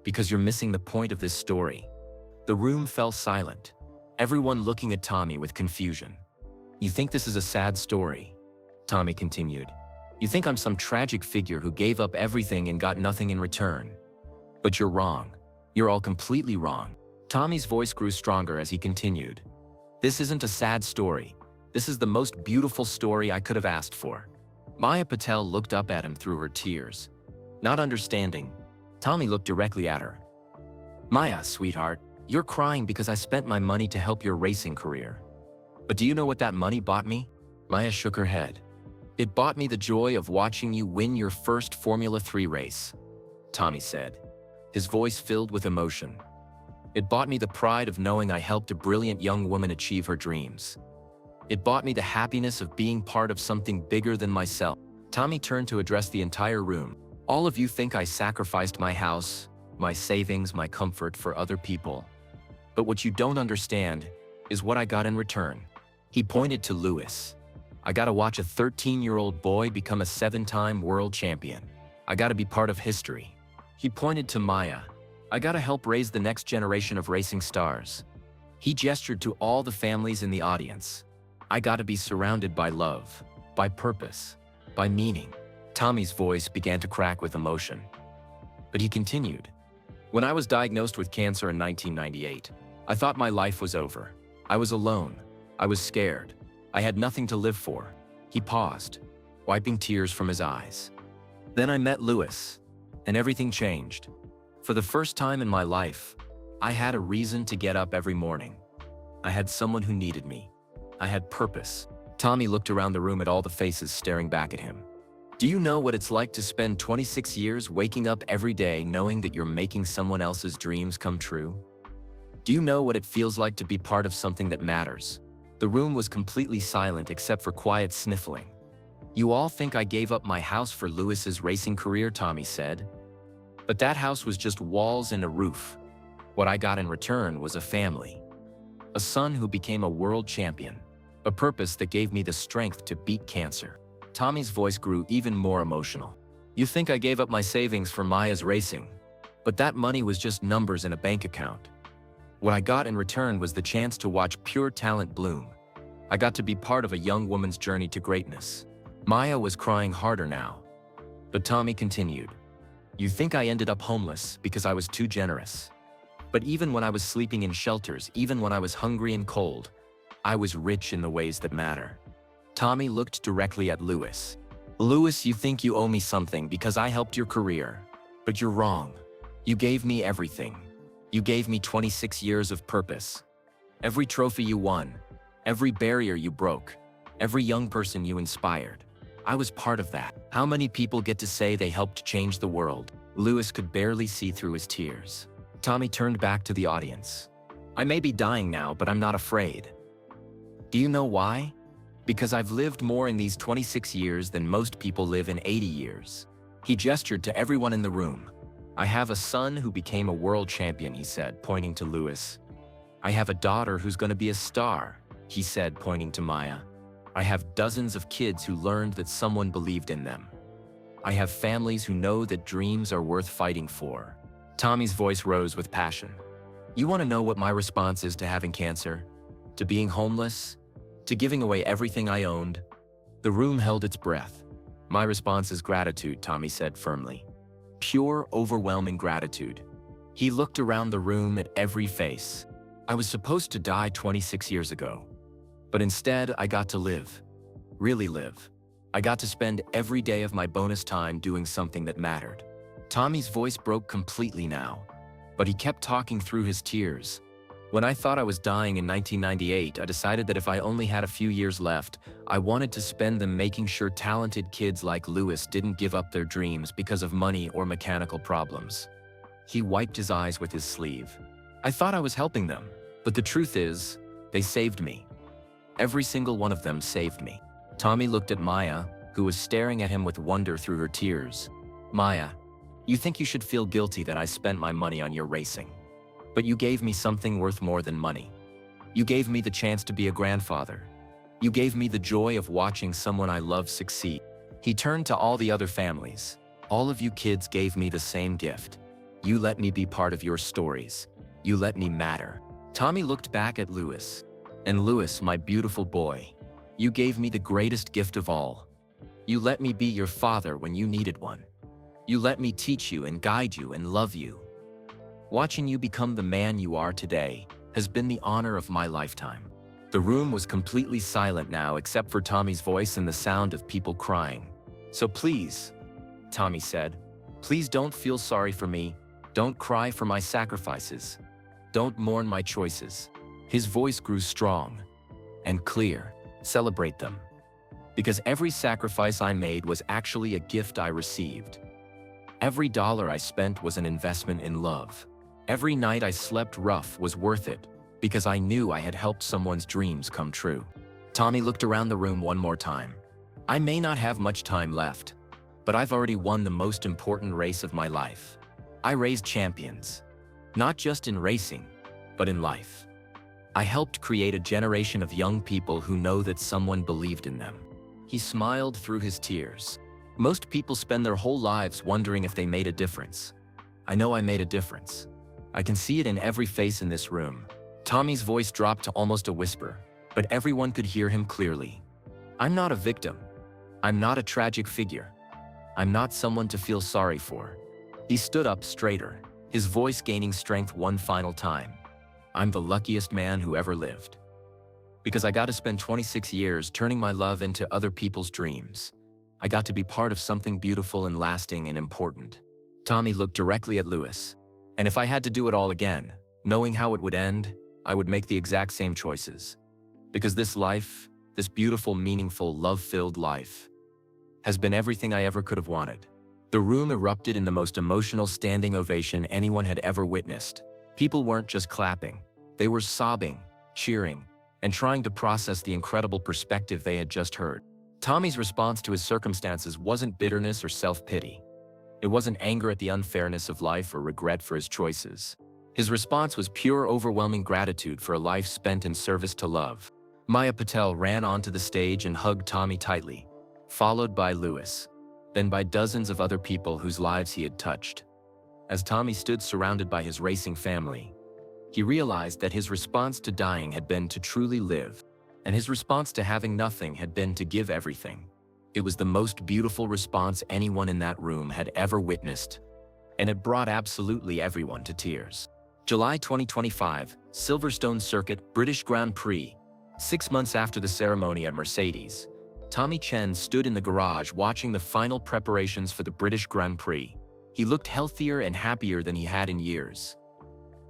"because you're missing the point of this story." The room fell silent, everyone looking at Tommy with confusion. "You think this is a sad story," Tommy continued. "You think I'm some tragic figure who gave up everything and got nothing in return. But you're wrong. You're all completely wrong." Tommy's voice grew stronger as he continued. "This isn't a sad story. This is the most beautiful story I could have asked for." Maya Patel looked up at him through her tears. Not understanding, Tommy looked directly at her. "Maya, sweetheart, you're crying because I spent my money to help your racing career. But do you know what that money bought me?" Maya shook her head. "It bought me the joy of watching you win your first Formula 3 race," Tommy said, his voice filled with emotion. "It bought me the pride of knowing I helped a brilliant young woman achieve her dreams. It bought me the happiness of being part of something bigger than myself." Tommy turned to address the entire room. "All of you think I sacrificed my house, my savings, my comfort for other people. But what you don't understand is what I got in return." He pointed to Lewis. "I got to watch a 13-year-old boy become a 7-time world champion. I got to be part of history." He pointed to Maya. "I got to help raise the next generation of racing stars." He gestured to all the families in the audience. "I got to be surrounded by love, by purpose, by meaning." Tommy's voice began to crack with emotion. But he continued. When I was diagnosed with cancer in 1998, I thought my life was over. I was alone. I was scared. I had nothing to live for. He paused, wiping tears from his eyes. Then I met Louis, and everything changed. For the first time in my life, I had a reason to get up every morning. I had someone who needed me. I had purpose. Tommy looked around the room at all the faces staring back at him. Do you know what it's like to spend 26 years waking up every day knowing that you're making someone else's dreams come true? Do you know what it feels like to be part of something that matters? The room was completely silent except for quiet sniffling. You all think I gave up my house for Louis's racing career, Tommy said. But that house was just walls and a roof. What I got in return was a family. A son who became a world champion. A purpose that gave me the strength to beat cancer. Tommy's voice grew even more emotional. You think I gave up my savings for Maya's racing, but that money was just numbers in a bank account. What I got in return was the chance to watch pure talent bloom. I got to be part of a young woman's journey to greatness. Maya was crying harder now. But Tommy continued. You think I ended up homeless because I was too generous. But even when I was sleeping in shelters, even when I was hungry and cold, I was rich in the ways that matter. Tommy looked directly at Louis. Louis, you think you owe me something because I helped your career. But you're wrong. You gave me everything. You gave me 26 years of purpose. Every trophy you won, every barrier you broke, every young person you inspired. I was part of that. How many people get to say they helped change the world? Louis could barely see through his tears. Tommy turned back to the audience. I may be dying now, but I'm not afraid. Do you know why? Because I've lived more in these 26 years than most people live in 80 years. He gestured to everyone in the room. I have a son who became a world champion, he said, pointing to Louis. I have a daughter who's going to be a star, he said, pointing to Maya. I have dozens of kids who learned that someone believed in them. I have families who know that dreams are worth fighting for. Tommy's voice rose with passion. You want to know what my response is to having cancer? To being homeless? To giving away everything I owned? The room held its breath. My response is gratitude, Tommy said firmly. Pure, overwhelming gratitude. He looked around the room at every face. I was supposed to die 26 years ago. But instead, I got to live. Really live. I got to spend every day of my bonus time doing something that mattered. Tommy's voice broke completely now, but he kept talking through his tears. When I thought I was dying in 1998, I decided that if I only had a few years left, I wanted to spend them making sure talented kids like Louis didn't give up their dreams because of money or mechanical problems. He wiped his eyes with his sleeve. I thought I was helping them, but the truth is, they saved me. Every single one of them saved me. Tommy looked at Maya, who was staring at him with wonder through her tears. Maya, you think you should feel guilty that I spent my money on your racing. But you gave me something worth more than money. You gave me the chance to be a grandfather. You gave me the joy of watching someone I love succeed. He turned to all the other families. All of you kids gave me the same gift. You let me be part of your stories. You let me matter. Tommy looked back at Louis. And Louis, my beautiful boy, you gave me the greatest gift of all. You let me be your father when you needed one. You let me teach you and guide you and love you. Watching you become the man you are today has been the honor of my lifetime. The room was completely silent now except for Tommy's voice and the sound of people crying. So please, Tommy said, please don't feel sorry for me. Don't cry for my sacrifices. Don't mourn my choices. His voice grew strong and clear. Celebrate them. Because every sacrifice I made was actually a gift I received. Every dollar I spent was an investment in love. Every night I slept rough was worth it, because I knew I had helped someone's dreams come true. Tommy looked around the room one more time. I may not have much time left, but I've already won the most important race of my life. I raised champions, not just in racing, but in life. I helped create a generation of young people who know that someone believed in them. He smiled through his tears. Most people spend their whole lives wondering if they made a difference. I know I made a difference. I can see it in every face in this room. Tommy's voice dropped to almost a whisper, but everyone could hear him clearly. I'm not a victim. I'm not a tragic figure. I'm not someone to feel sorry for. He stood up straighter, his voice gaining strength one final time. I'm the luckiest man who ever lived. Because I got to spend 26 years turning my love into other people's dreams. I got to be part of something beautiful and lasting and important. Tommy looked directly at Lewis. And if I had to do it all again, knowing how it would end, I would make the exact same choices. Because this life, this beautiful, meaningful, love-filled life, has been everything I ever could have wanted. The room erupted in the most emotional standing ovation anyone had ever witnessed. People weren't just clapping. They were sobbing, cheering, and trying to process the incredible perspective they had just heard. Tommy's response to his circumstances wasn't bitterness or self-pity. It wasn't anger at the unfairness of life or regret for his choices. His response was pure, overwhelming gratitude for a life spent in service to love. Maya Patel ran onto the stage and hugged Tommy tightly, followed by Lewis, then by dozens of other people whose lives he had touched. As Tommy stood surrounded by his racing family, he realized that his response to dying had been to truly live, and his response to having nothing had been to give everything. It was the most beautiful response anyone in that room had ever witnessed, and it brought absolutely everyone to tears. July 2025, Silverstone Circuit, British Grand Prix. 6 months after the ceremony at Mercedes, Tommy Chen stood in the garage watching the final preparations for the British Grand Prix. He looked healthier and happier than he had in years.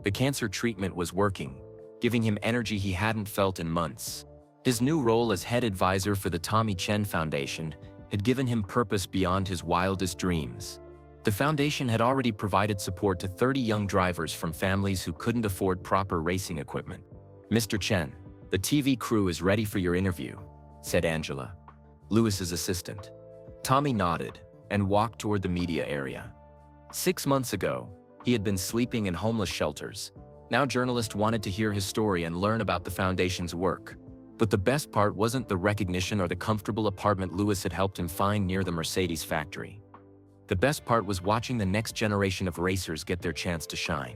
The cancer treatment was working, giving him energy he hadn't felt in months. His new role as head advisor for the Tommy Chen Foundation had given him purpose beyond his wildest dreams. The foundation had already provided support to 30 young drivers from families who couldn't afford proper racing equipment. Mr. Chen, the TV crew is ready for your interview, said Angela, Lewis's assistant. Tommy nodded and walked toward the media area. 6 months ago, he had been sleeping in homeless shelters. Now journalists wanted to hear his story and learn about the foundation's work. But the best part wasn't the recognition or the comfortable apartment Lewis had helped him find near the Mercedes factory. The best part was watching the next generation of racers get their chance to shine.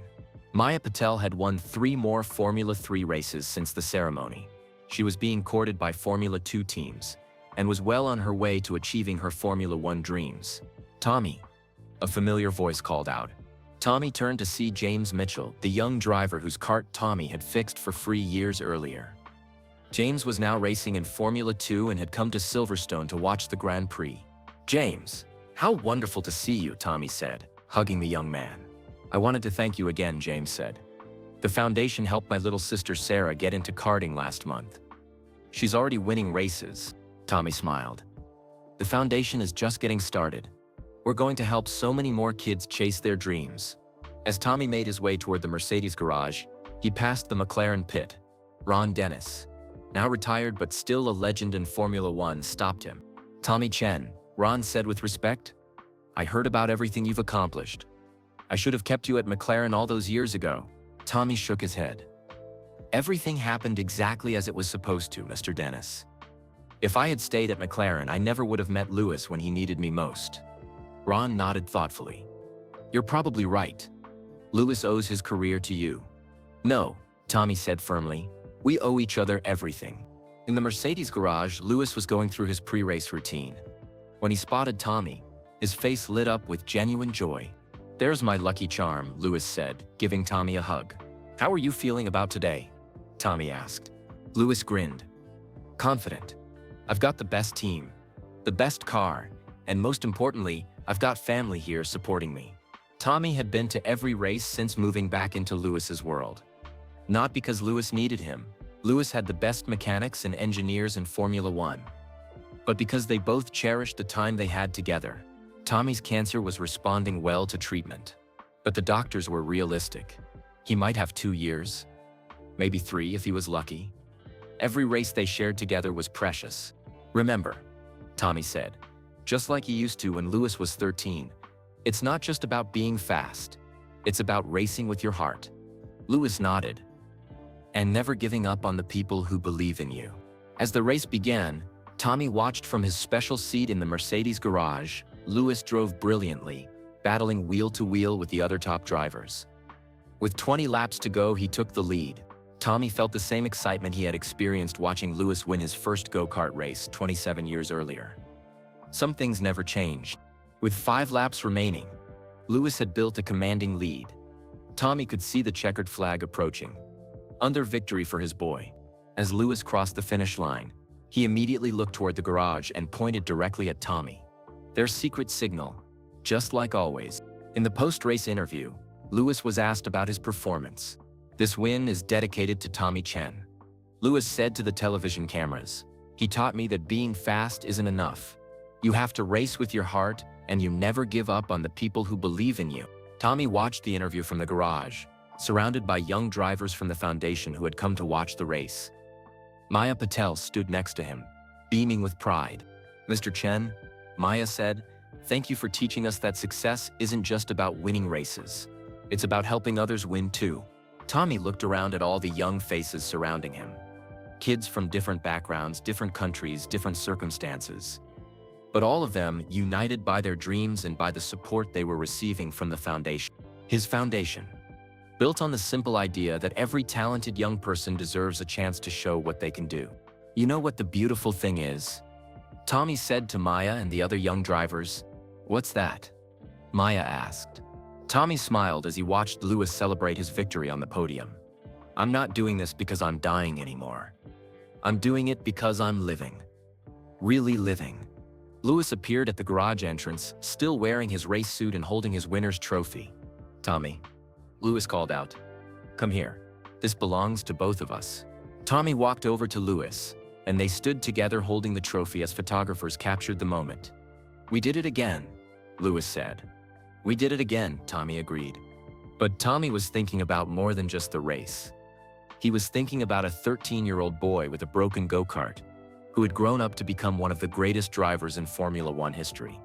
Maya Patel had won 3 more Formula 3 races since the ceremony. She was being courted by Formula 2 teams and was well on her way to achieving her Formula 1 dreams. Tommy, a familiar voice called out. Tommy turned to see James Mitchell, the young driver whose kart Tommy had fixed for free years earlier. James was now racing in Formula 2 and had come to Silverstone to watch the Grand Prix. James, how wonderful to see you, Tommy said, hugging the young man. I wanted to thank you again, James said. The foundation helped my little sister Sarah get into karting last month. She's already winning races, Tommy smiled. The foundation is just getting started. We're going to help so many more kids chase their dreams. As Tommy made his way toward the Mercedes garage, he passed the McLaren pit. Ron Dennis, now retired but still a legend in Formula 1, stopped him. Tommy Chen, Ron said with respect, I heard about everything you've accomplished. I should have kept you at McLaren all those years ago. Tommy shook his head. Everything happened exactly as it was supposed to, Mr. Dennis. If I had stayed at McLaren, I never would have met Lewis when he needed me most. Ron nodded thoughtfully. You're probably right. Lewis owes his career to you. No, Tommy said firmly. We owe each other everything. In the Mercedes garage, Lewis was going through his pre-race routine. When he spotted Tommy, his face lit up with genuine joy. There's my lucky charm, Lewis said, giving Tommy a hug. How are you feeling about today? Tommy asked. Lewis grinned. Confident. I've got the best team, the best car, and most importantly, I've got family here supporting me. Tommy had been to every race since moving back into Lewis's world. Not because Lewis needed him. Lewis had the best mechanics and engineers in Formula 1. But because they both cherished the time they had together. Tommy's cancer was responding well to treatment. But the doctors were realistic. He might have 2 years, maybe 3 if he was lucky. Every race they shared together was precious. Remember, Tommy said, just like he used to when Lewis was 13, it's not just about being fast. It's about racing with your heart. Lewis nodded. And never giving up on the people who believe in you. As the race began, Tommy watched from his special seat in the Mercedes garage. Lewis drove brilliantly, battling wheel to wheel with the other top drivers. With 20 laps to go, he took the lead. Tommy felt the same excitement he had experienced watching Lewis win his first go-kart race 27 years earlier. Some things never changed. With 5 laps remaining, Lewis had built a commanding lead. Tommy could see the checkered flag approaching. Under victory for his boy. As Lewis crossed the finish line, he immediately looked toward the garage and pointed directly at Tommy. Their secret signal, just like always. In the post-race interview, Lewis was asked about his performance. "This win is dedicated to Tommy Chen." Lewis said to the television cameras, "He taught me that being fast isn't enough. You have to race with your heart, and you never give up on the people who believe in you." Tommy watched the interview from the garage, surrounded by young drivers from the foundation who had come to watch the race. Maya Patel stood next to him, beaming with pride. "Mr. Chen," Maya said, "thank you for teaching us that success isn't just about winning races. It's about helping others win too." Tommy looked around at all the young faces surrounding him. Kids from different backgrounds, different countries, different circumstances. But all of them united by their dreams and by the support they were receiving from the foundation. His foundation, built on the simple idea that every talented young person deserves a chance to show what they can do. "You know what the beautiful thing is?" Tommy said to Maya and the other young drivers. "What's that?" Maya asked. Tommy smiled as he watched Lewis celebrate his victory on the podium. "I'm not doing this because I'm dying anymore. I'm doing it because I'm living. Really living." Lewis appeared at the garage entrance, still wearing his race suit and holding his winner's trophy. "Tommy," Lewis called out. "Come here. This belongs to both of us." Tommy walked over to Lewis, and they stood together holding the trophy as photographers captured the moment. "We did it again," Lewis said. "We did it again," Tommy agreed. But Tommy was thinking about more than just the race. He was thinking about a 13-year-old boy with a broken go-kart, who had grown up to become one of the greatest drivers in Formula One history.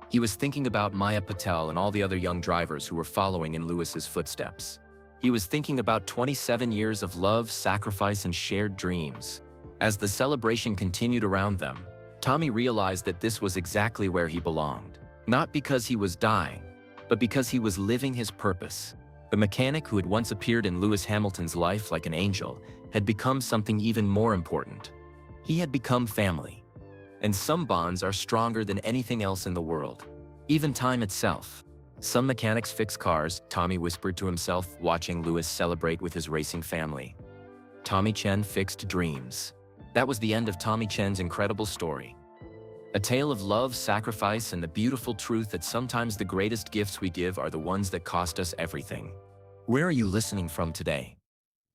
He was thinking about Maya Patel and all the other young drivers who were following in Lewis's footsteps. He was thinking about 27 years of love, sacrifice, and shared dreams. As the celebration continued around them, Tommy realized that this was exactly where he belonged. Not because he was dying, but because he was living his purpose. The mechanic who had once appeared in Lewis Hamilton's life like an angel had become something even more important. He had become family. And some bonds are stronger than anything else in the world, even time itself. "Some mechanics fix cars," Tommy whispered to himself, watching Lewis celebrate with his racing family. Tommy Chen fixed dreams. That was the end of Tommy Chen's incredible story. A tale of love, sacrifice, and the beautiful truth that sometimes the greatest gifts we give are the ones that cost us everything. Where are you listening from today?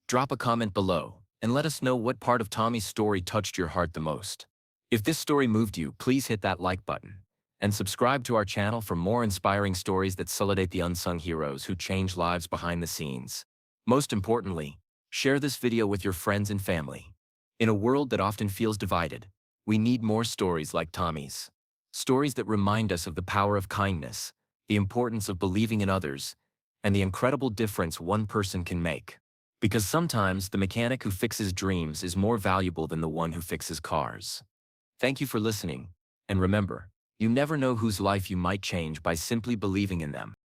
Drop a comment below, and let us know what part of Tommy's story touched your heart the most. If this story moved you, please hit that like button. And subscribe to our channel for more inspiring stories that celebrate the unsung heroes who change lives behind the scenes. Most importantly, share this video with your friends and family. In a world that often feels divided, we need more stories like Tommy's. Stories that remind us of the power of kindness, the importance of believing in others, and the incredible difference one person can make. Because sometimes the mechanic who fixes dreams is more valuable than the one who fixes cars. Thank you for listening, and remember, you never know whose life you might change by simply believing in them.